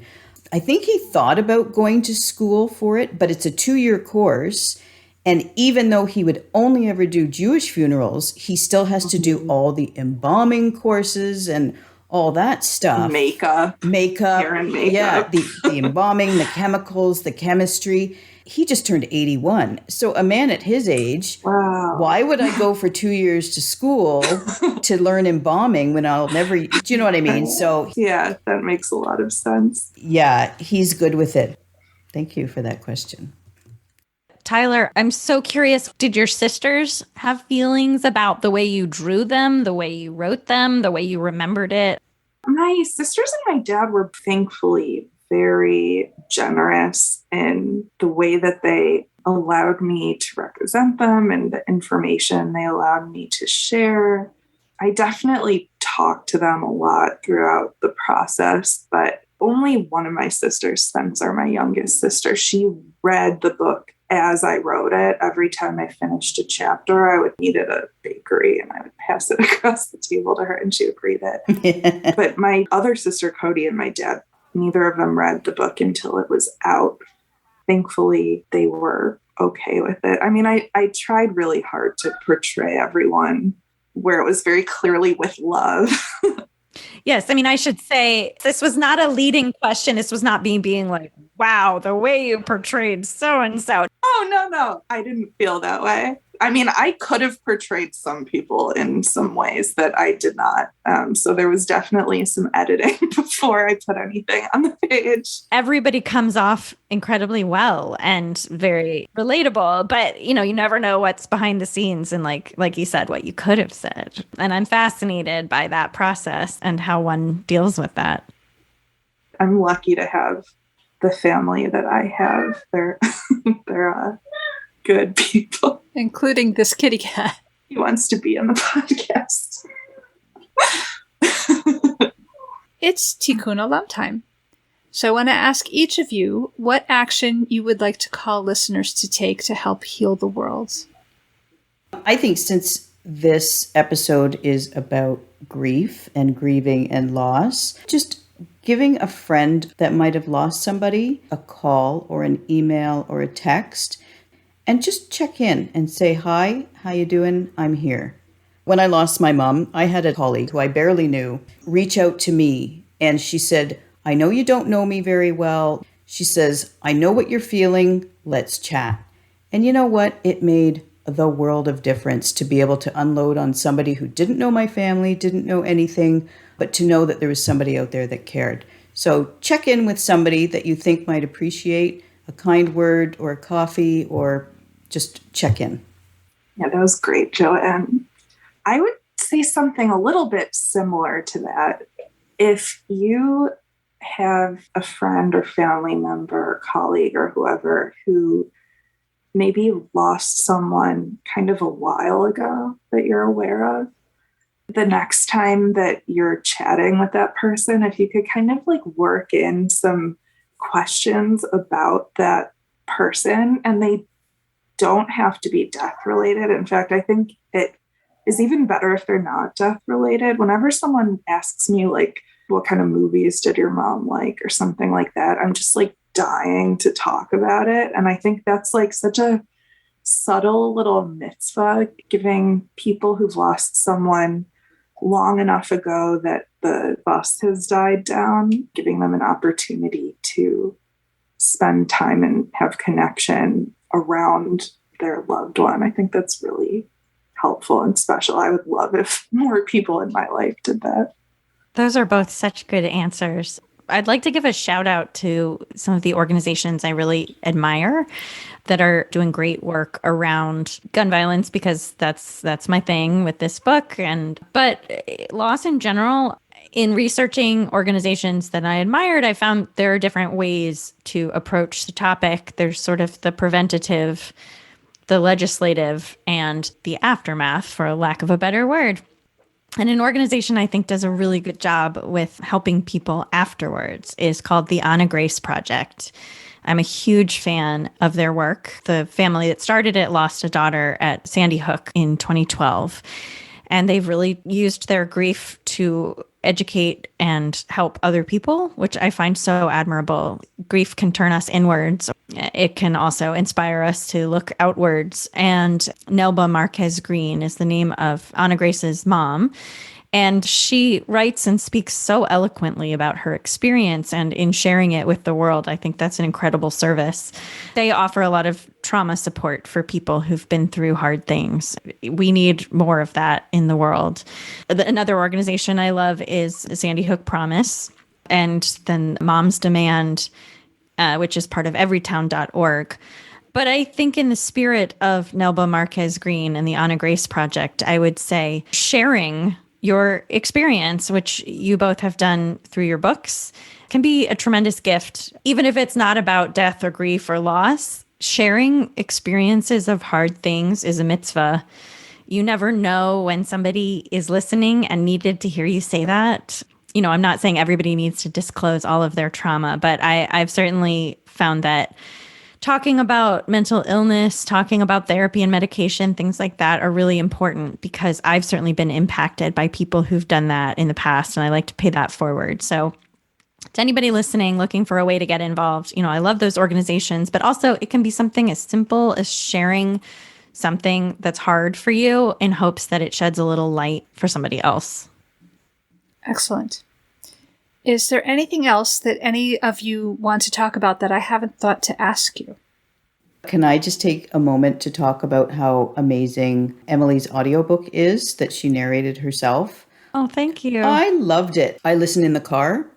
I think he thought about going to school for it, but it's a 2-year course. And even though he would only ever do Jewish funerals, he still has to do all the embalming courses and all that stuff. Makeup. Hair and makeup. Yeah, the embalming, the chemicals, the chemistry. He just turned 81. So a man at his age, Wow. Why would I go for 2 years to school to learn embalming when I'll never, do you know what I mean? So Yeah, that makes a lot of sense. yeah, he's good with it. Thank you for that question. Tyler, I'm so curious. Did your sisters have feelings about the way you drew them, the way you wrote them, the way you remembered it? My sisters and my dad were thankfully very generous in the way that they allowed me to represent them and the information they allowed me to share. I definitely talked to them a lot throughout the process, but only one of my sisters, Spencer, my youngest sister, she read the book as I wrote it. Every time I finished a chapter, I would eat at a bakery and I would pass it across the table to her and she would read it. But my other sister, Cody, and my dad, neither of them read the book until it was out. Thankfully, they were okay with it. I mean, I tried really hard to portray everyone where it was very clearly with love. Yes. I mean, I should say this was not a leading question. This was not me being like, wow, the way you portrayed so and so. Oh, no. I didn't feel that way. I mean, I could have portrayed some people in some ways that I did not. So there was definitely some editing before I put anything on the page. Everybody comes off incredibly well and very relatable, but you never know what's behind the scenes and like you said, what you could have said. And I'm fascinated by that process and how one deals with that. I'm lucky to have the family that I have. They're good people. Including this kitty cat. He wants to be on the podcast. It's Tikkun Olam time. So I want to ask each of you what action you would like to call listeners to take to help heal the world. I think since this episode is about grief and grieving and loss, just giving a friend that might have lost somebody a call or an email or a text and just check in and say, hi, how you doing? I'm here. When I lost my mom, I had a colleague who I barely knew reach out to me, and she said, I know you don't know me very well. She says, I know what you're feeling. Let's chat. And you know what? It made the world of difference to be able to unload on somebody who didn't know my family, didn't know anything, but to know that there was somebody out there that cared. So check in with somebody that you think might appreciate a kind word or a coffee, or just check in. Yeah, that was great, Joanne. I would say something a little bit similar to that. If you have a friend or family member, or colleague or whoever who maybe lost someone kind of a while ago that you're aware of, the next time that you're chatting with that person, if you could kind of like work in some questions about that person, and they don't have to be death related. In fact, I think it is even better if they're not death related. Whenever someone asks me like, what kind of movies did your mom like or something like that, I'm just like dying to talk about it. And I think that's like such a subtle little mitzvah, giving people who've lost someone long enough ago that the bus has died down, giving them an opportunity to spend time and have connection around their loved one. I think that's really helpful and special. I would love if more people in my life did that. Those are both such good answers. I'd like to give a shout out to some of the organizations I really admire that are doing great work around gun violence, because that's my thing with this book. But loss in general, in researching organizations that I admired, I found there are different ways to approach the topic. There's sort of the preventative, the legislative, and the aftermath, for lack of a better word. And an organization I think does a really good job with helping people afterwards is called the Anna Grace Project. I'm a huge fan of their work. The family that started it lost a daughter at Sandy Hook in 2012. And they've really used their grief to educate and help other people, which I find so admirable. Grief can turn us inwards. It can also inspire us to look outwards. And Nelba Marquez Green is the name of Anna Grace's mom. And she writes and speaks so eloquently about her experience, and in sharing it with the world, I think that's an incredible service. They offer a lot of trauma support for people who've been through hard things. We need more of that in the world. Another organization I love is Sandy Hook Promise, and then Moms Demand, which is part of everytown.org. But I think in the spirit of Nelba Marquez Green and the Anna Grace Project, I would say sharing your experience, which you both have done through your books, can be a tremendous gift. Even if it's not about death or grief or loss, sharing experiences of hard things is a mitzvah. You never know when somebody is listening and needed to hear you say that. I'm not saying everybody needs to disclose all of their trauma, but I've certainly found that talking about mental illness, talking about therapy and medication, things like that are really important, because I've certainly been impacted by people who've done that in the past, and I like to pay that forward. So to anybody listening, looking for a way to get involved, I love those organizations, but also it can be something as simple as sharing something that's hard for you in hopes that it sheds a little light for somebody else. Excellent. Is there anything else that any of you want to talk about that I haven't thought to ask you? Can I just take a moment to talk about how amazing Emily's audiobook is that she narrated herself? Oh, thank you. I loved it. I listened in the car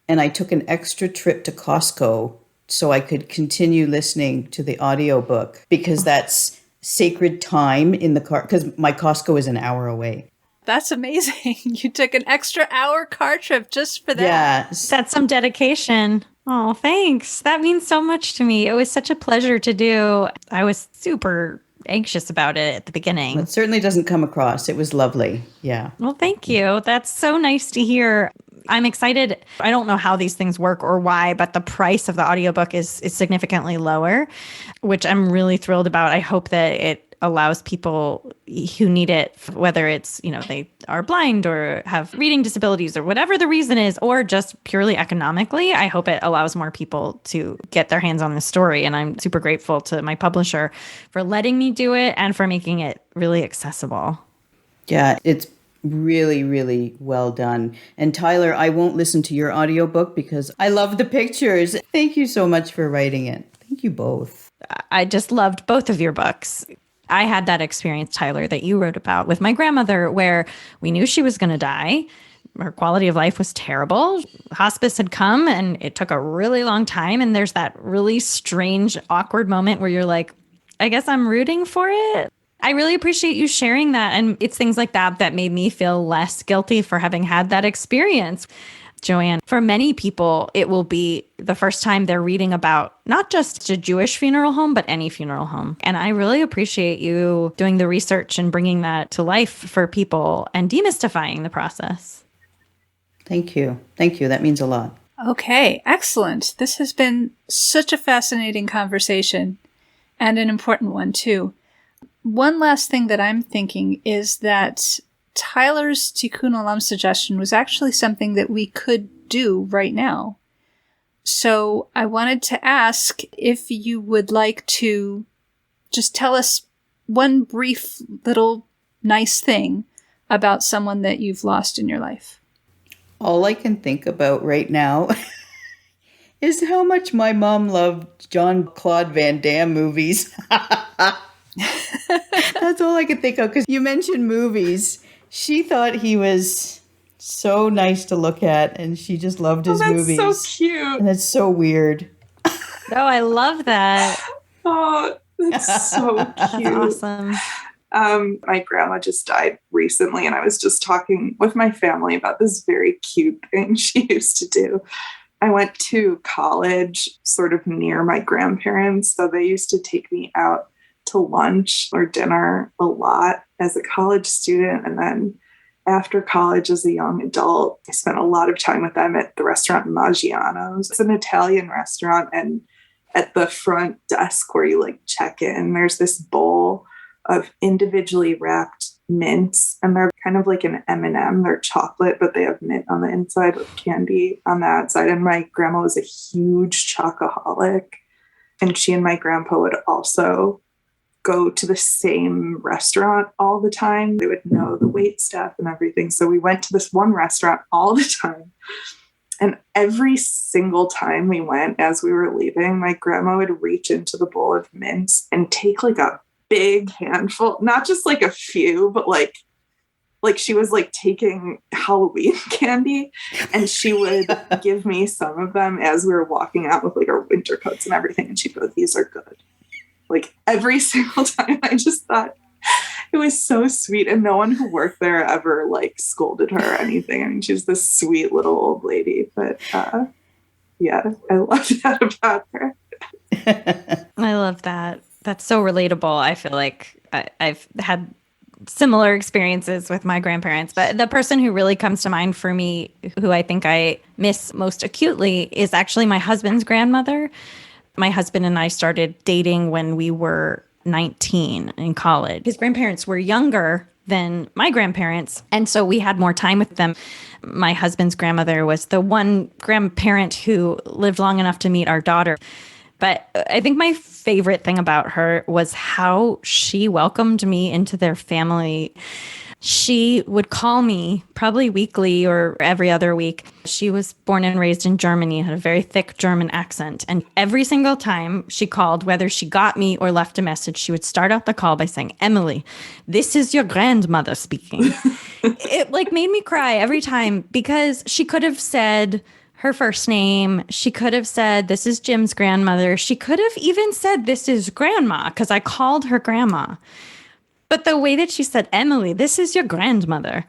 and I took an extra trip to Costco so I could continue listening to the audiobook because that's sacred time in the car because my Costco is an hour away. That's amazing. You took an extra hour car trip just for that. Yeah. That's some dedication. Oh, thanks. That means so much to me. It was such a pleasure to do. I was super anxious about it at the beginning. It certainly doesn't come across. It was lovely. Yeah. Well, thank you. That's so nice to hear. I'm excited. I don't know how these things work or why, but the price of the audiobook is significantly lower, which I'm really thrilled about. I hope that it allows people who need it, whether it's, they are blind or have reading disabilities or whatever the reason is, or just purely economically. I hope it allows more people to get their hands on the story. And I'm super grateful to my publisher for letting me do it and for making it really accessible. Yeah, it's really, really well done. And Tyler, I won't listen to your audiobook because I love the pictures. Thank you so much for writing it. Thank you both. I just loved both of your books. I had that experience, Tyler, that you wrote about with my grandmother, where we knew she was going to die. Her quality of life was terrible. Hospice had come and it took a really long time. And there's that really strange, awkward moment where you're like, I guess I'm rooting for it. I really appreciate you sharing that. And it's things like that that made me feel less guilty for having had that experience. Joanne, for many people, it will be the first time they're reading about not just a Jewish funeral home, but any funeral home. And I really appreciate you doing the research and bringing that to life for people and demystifying the process. Thank you. Thank you. That means a lot. Okay, excellent. This has been such a fascinating conversation and an important one, too. One last thing that I'm thinking is that Tyler's Tikkun Olam suggestion was actually something that we could do right now. So I wanted to ask if you would like to just tell us one brief little nice thing about someone that you've lost in your life. All I can think about right now is how much my mom loved Jean-Claude Van Damme movies. That's all I could think of because you mentioned movies. She thought he was so nice to look at, and she just loved his movies. That's so cute. And it's so weird. Oh, I love that. Oh, that's so cute. That's awesome. My grandma just died recently, and I was just talking with my family about this very cute thing she used to do. I went to college sort of near my grandparents, so they used to take me out to lunch or dinner a lot as a college student. And then after college as a young adult, I spent a lot of time with them at the restaurant Maggiano's. It's an Italian restaurant. And at the front desk where you check in, there's this bowl of individually wrapped mints. And they're kind of like an M&M. They're chocolate, but they have mint on the inside with candy on the outside. And my grandma was a huge chocoholic. And she and my grandpa would also go to the same restaurant all the time. They would know the wait staff and everything. So we went to this one restaurant all the time. And every single time we went, as we were leaving, my grandma would reach into the bowl of mints and take a big handful, not just a few, but like she was taking Halloween candy, and she would give me some of them as we were walking out with our winter coats and everything. And she'd go, "These are good." Every single time. I just thought it was so sweet. And no one who worked there ever scolded her or anything. I mean, she's this sweet little old lady, but yeah, I love that about her. I love that. That's so relatable. I feel like I've had similar experiences with my grandparents, but the person who really comes to mind for me, who I think I miss most acutely, is actually my husband's grandmother. My husband and I started dating when we were 19 in college. His grandparents were younger than my grandparents, and so we had more time with them. My husband's grandmother was the one grandparent who lived long enough to meet our daughter. But I think my favorite thing about her was how she welcomed me into their family. She would call me probably weekly or every other week. She was born and raised in Germany, had a very thick German accent. And every single time she called, whether she got me or left a message, she would start out the call by saying, "Emily, this is your grandmother speaking." It like made me cry every time because she could have said her first name. She could have said, "This is Jim's grandmother." She could have even said, "This is grandma," because I called her grandma. But the way that she said, "Emily, this is your grandmother,"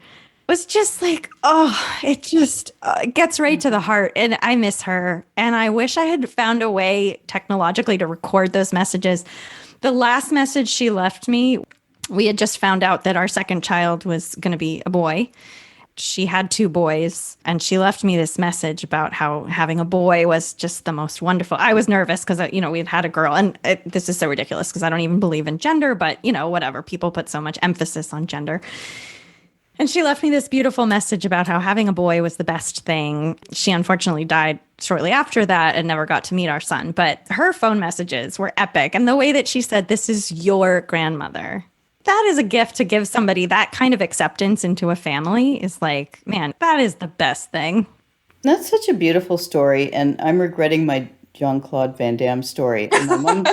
was just like, oh, it just gets right to the heart. And I miss her. And I wish I had found a way technologically to record those messages. The last message she left me, we had just found out that our second child was going to be a boy. She had 2 boys, and she left me this message about how having a boy was just the most wonderful. I was nervous because, we had had a girl, and this is so ridiculous because I don't even believe in gender, but, whatever. People put so much emphasis on gender. And she left me this beautiful message about how having a boy was the best thing. She unfortunately died shortly after that and never got to meet our son, but her phone messages were epic. And the way that she said, "This is your grandmother," that is a gift to give somebody. That kind of acceptance into a family is like, man, that is the best thing. That's such a beautiful story, and I'm regretting my Jean-Claude Van Damme story. And my mom,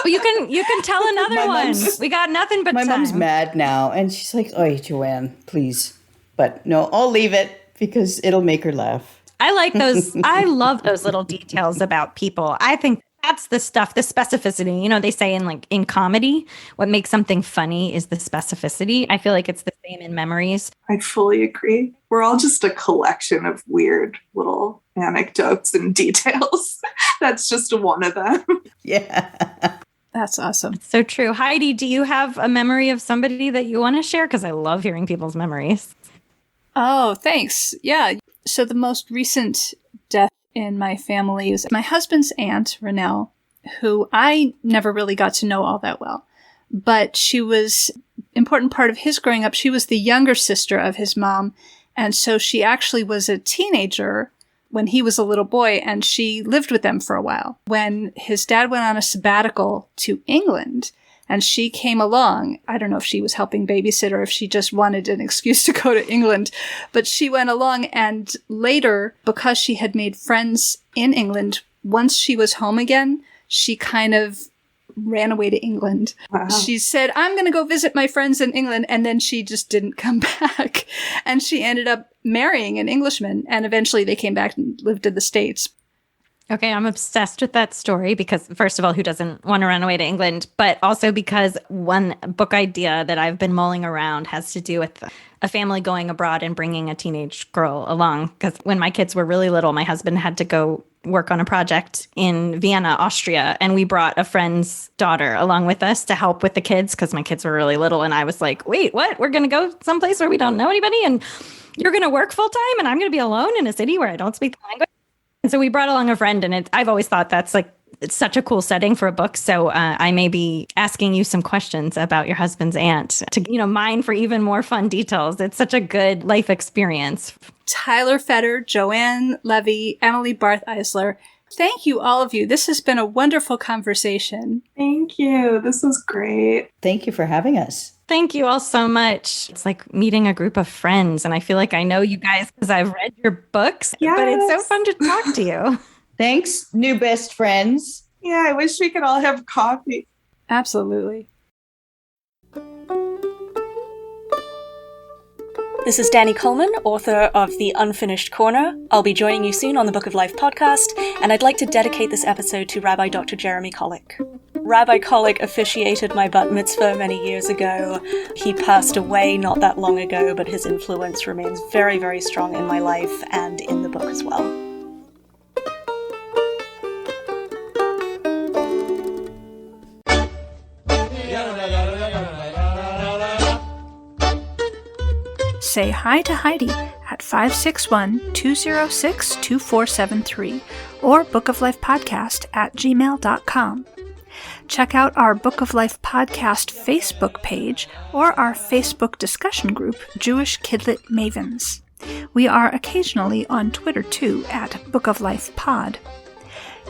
Well, you can tell another one. We got nothing but my time. mom's mad now, and she's like, "Oh, Joanne, please." But no, I'll leave it because it'll make her laugh. I like those. I love those little details about people. I think that's the stuff, the specificity. They say in comedy, what makes something funny is the specificity. I feel like it's the same in memories. I fully agree. We're all just a collection of weird little anecdotes and details. That's just one of them. Yeah. That's awesome. So true. Heidi, do you have a memory of somebody that you want to share? Because I love hearing people's memories. Oh, thanks. Yeah. So the most recent death in my family is my husband's aunt, Renelle, who I never really got to know all that well. But she was an important part of his growing up. She was the younger sister of his mom. And so she actually was a teenager when he was a little boy, and she lived with them for a while. When his dad went on a sabbatical to England, and she came along, I don't know if she was helping babysit or if she just wanted an excuse to go to England, but she went along, and later, because she had made friends in England, once she was home again, she kind of ran away to England. Wow. She said, "I'm going to go visit my friends in England," and then she just didn't come back. And she ended up marrying an Englishman, and eventually they came back and lived in the States. Okay, I'm obsessed with that story because, first of all, who doesn't want to run away to England? But also because one book idea that I've been mulling around has to do with a family going abroad and bringing a teenage girl along. Because when my kids were really little, my husband had to go work on a project in Vienna, Austria, and we brought a friend's daughter along with us to help with the kids because my kids were really little. And I was like, "Wait, what? We're going to go someplace where we don't know anybody, and you're going to work full time, and I'm going to be alone in a city where I don't speak the language?" And so we brought along a friend, and I've always thought that's it's such a cool setting for a book. So I may be asking you some questions about your husband's aunt to, mine for even more fun details. It's such a good life experience. Tyler Fetter, Joanne Levy, Emily Barth Eisler. Thank you, all of you. This has been a wonderful conversation. Thank you. This was great. Thank you for having us. Thank you all so much. It's like meeting a group of friends. And I feel like I know you guys because I've read your books, but it's so fun to talk to you. Thanks, new best friends. Yeah, I wish we could all have coffee. Absolutely. This is Danny Coleman, author of The Unfinished Corner. I'll be joining you soon on the Book of Life podcast, and I'd like to dedicate this episode to Rabbi Dr. Jeremy Kollick. Rabbi Kollick officiated my bat mitzvah many years ago. He passed away not that long ago, but his influence remains very, very strong in my life and in the book as well. Say hi to Heidi at 561-206-2473 or bookoflifepodcast@gmail.com. Check out our Book of Life podcast Facebook page or our Facebook discussion group, Jewish Kidlit Mavens. We are occasionally on Twitter too at Book of Life Pod.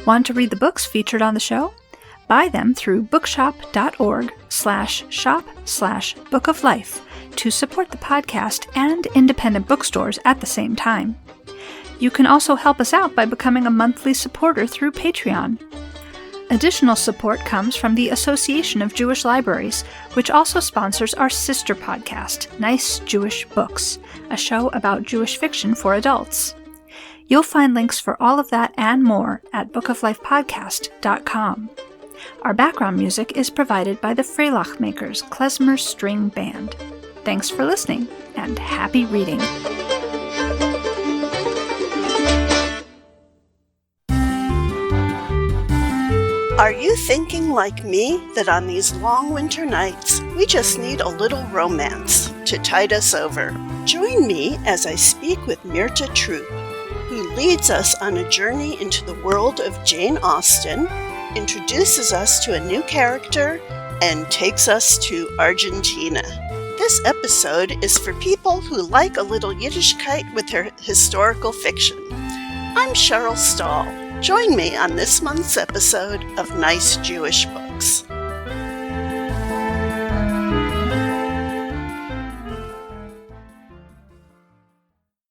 Want to read the books featured on the show? Buy them through bookshop.org/shop/Book of Life to support the podcast and independent bookstores at the same time. You can also help us out by becoming a monthly supporter through Patreon. Additional support comes from the Association of Jewish Libraries, which also sponsors our sister podcast, Nice Jewish Books, a show about Jewish fiction for adults. You'll find links for all of that and more at bookoflifepodcast.com. Our background music is provided by the Freilach Makers Klezmer String Band. Thanks for listening, and happy reading! Are you thinking like me that on these long winter nights, we just need a little romance to tide us over? Join me as I speak with Mirta Troop, who leads us on a journey into the world of Jane Austen, introduces us to a new character, and takes us to Argentina. This episode is for people who like a little Yiddishkeit with her historical fiction. I'm Cheryl Stahl. Join me on this month's episode of Nice Jewish Books.